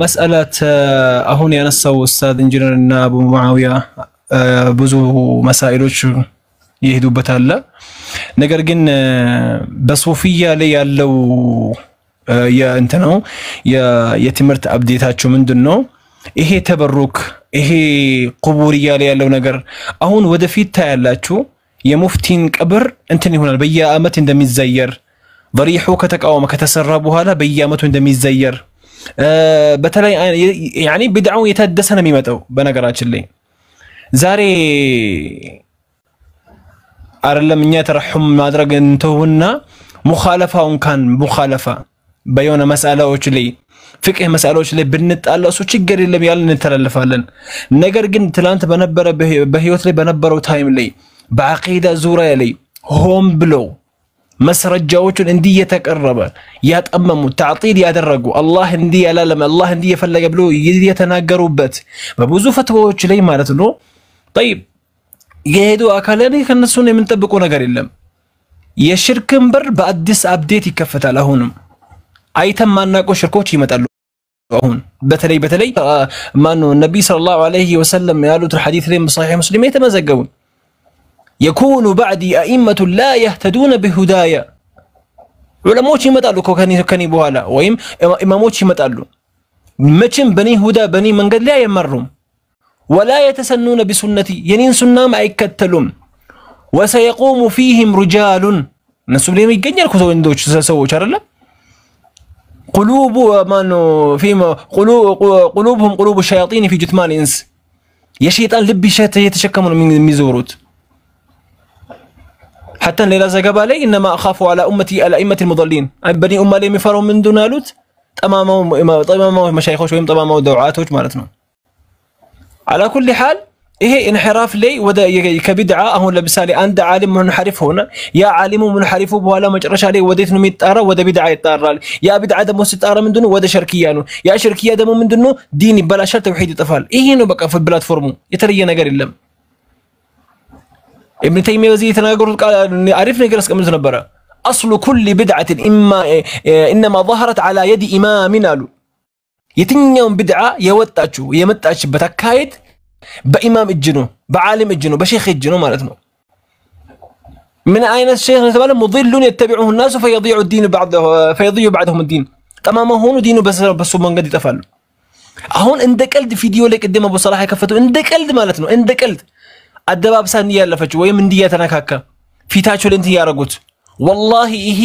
مسألة أهون ينسوا أستاذ إنجنير أبو معاوية بزو مسائلوش يهدو بتالا نقر جن بصوفية لي لو يا أنتنو يا يتمرت أبديتها شو من دنو ይሄ ተበሩክ ይሄ ቁቡሪያ ላይ ያለው ነገር አሁን ወደፊት ታያላችሁ። የሙፍቲን ቀብር እንትን ይሆናል በየአመት እንደሚዘየር ضريحو ከተቃወመ ከተሰራ በኋላ በየአመቱ እንደሚዘየር በተለይ يعني بدعው የተደሰ ነው የሚመጣው። በነገራችን ላይ ዛሬ አይደለም እኛ ተረحم ማድረግ እንተውና ሙኻለፋውን ካን ሙኻለፋ በየሆነ መስአላዎች ላይ ፍቅህ መስአላዎች ላይ ብንጣላሱ ችግር የለም ያልን እንተላለፋለን። ነገር ግን ትላንት በነበረ በህይወት ላይ በነበረው ታይም ላይ በአቂዳ ዙሪያ ላይ ሆም ብሎ መስረጃዎችን እንዲህ የተቀረበ ያጠመሙ ተዕጢል ያደረጉ አላህ እንዲህ ያላለም አላህ እንዲህ የፈለገ ብሎ የተናገሩበት በብዙ ፈትዋዎች ላይ ማለት ነው። طيب የሄዱ አካላን ከነሱ ነው የምንጠብቀው ነገር የለም። የሽርክን በር በአዲስ አፕዴት ይከፈታል። አሁንም አይተም ማናቆ ሽርኮች ይመጣሉ። አሁን በተለይ ማን ነው ነብይ ሰለላሁ ዐለይሂ ወሰለም ያሉት ሐዲስ ላይ በصحيح ሙስሊም የተመዘገቡ يكون بعدي ائمه لا يهتدون بهدايا ዑለሞች ይመጣሉ ከኔ በኋላ ወይም ኢማሞች ይመጣሉ መቼም በኔ ሁዳ በኔ መንገድ ላይ አይመሩም ولا يتسنون بسنتي የኔን ሱናም አይከተሉም وسيقوم فيهم رجال እነሱ ላይ ይገኛል ወንዶች ሰዎች አይደለ قلوب من فيما قلوبهم قلوب الشياطين في جثمان الانس يا شيطان لب يتشكمون من ميزوروت حتى لا زغبا لي انما اخاف على امتي الائمه المضلين بني امه لي يفرون من دونالوت طمامو مشايخوش ويم طمامو دعاتوች ማለት ነው على كل حال ይሄ انحراف ላይ ወደ ከቢድዓ አሁን ለምሳሌ አንድ ዓሊም منحرف ሆነ ያ ዓሊሙ منحرف በኋላ መጨረሻ ላይ ወዴት ነው የሚጣራ ወደ ቢድዓ ይጣራል። ያ ቢድዓ ደግሞ ሲጣራ ምንድነው ወደ ሽርክያ ነው። ያ ሽርክያ ደግሞ ምንድነው ዲን ይበላሻል ተውሂድ ይጠፋል። ይሄ ነው በቃ ፕላትፎርሙ የተለየ ነገር የለም። ኢብኑ ተይሚያ በዚህ የተናገሩት ቃል አሪፍ ነገር አስቀምጥ ነበር። أصل كل بدعة إنما ظهرت على يد إمام قالوا يتنيوم بدعة يوتاتشو يمتاتش بتكايد بإمام الجنو بعالم الجنو بشيخ الجنو مالتنا من أين الشيخ نتبالي مضل يتبعه الناس فيضيع بعدهم الدين تماما هون دينه بس من قد يتفعل هون عندك قلد فيديو لك قدام ابو صلاح يكفتو عندك قلد مالتنا عندك قلد الدباب سان يالفچ ويم انديه تنكاكا فيتاچو لنت يارغوت والله ይሄ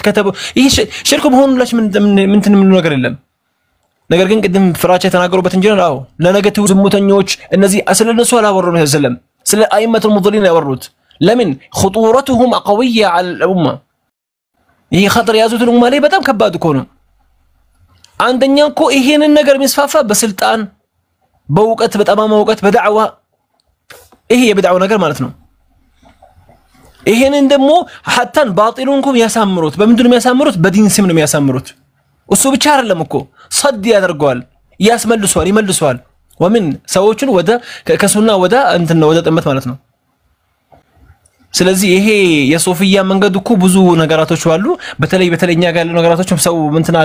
ከተበ ይሄ ሽርኩም ሆኑ ላሽ ምን ነገር የለም ነገር ግን ቅድም ፍራቻ የተናገሩበት እንጂ ነው ለነገቱ ዝሙተኞች እነዚህ አስለነሱ አላወሩ ነው ሰለም ስለ አይመቱ ሙድሊን ያወሩት ለምን خطورتهم قويه على الامه ይሄ خطر ያዙት ነው ማለት በጣም ከባድ እኮ ነው አንደኛ እኮ ይሄንን ነገር መስፋፋ በስልጣን በእውቀት በጣም እውቀት በዳዕዋ ይሄ የብዳው ነገር ማለት ነው ይሄንን ደግሞ ሐታን ባጢሉንኩም ያሳምሩት በምንድነው ያሳምሩት በዲን ስም ነው ያሳምሩት እሱ ብቻ አይደለም እኮ صد ያደርጋል ያስመልሷል ይመልሷል ወምን ሰዎችን ወደ ከሱና ወደ እንትን ወደ ጥመት ማለት ነው ስለዚህ ይሄ የሶፊያ መንገድ እኮ ብዙ ነገራቶች አሉ በተለይኛ ጋር ያሉ ነገራቶችም ሰው እንትን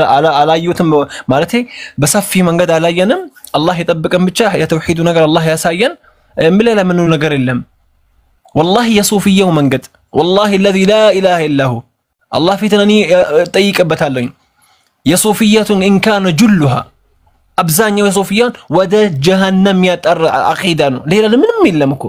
አላዩትም ማለት በሰፊ መንገድ አላየንም አላህ ይጠብቀን ብቻ የተውሂዱ ነገር አላህ ያሳየን ምለላ ምኑ ነገር የለም والله የሶፊያው መንገድ والله الذي لا اله الا هو الله ፊትነኒ ጠይቀበታለኝ የሶፊያቱን ان كان جلها አብዛኛው የሶፊያን ወደ ጀሃነም ያጠር አቂዳ ነው ሌላ ምንም የለም እኮ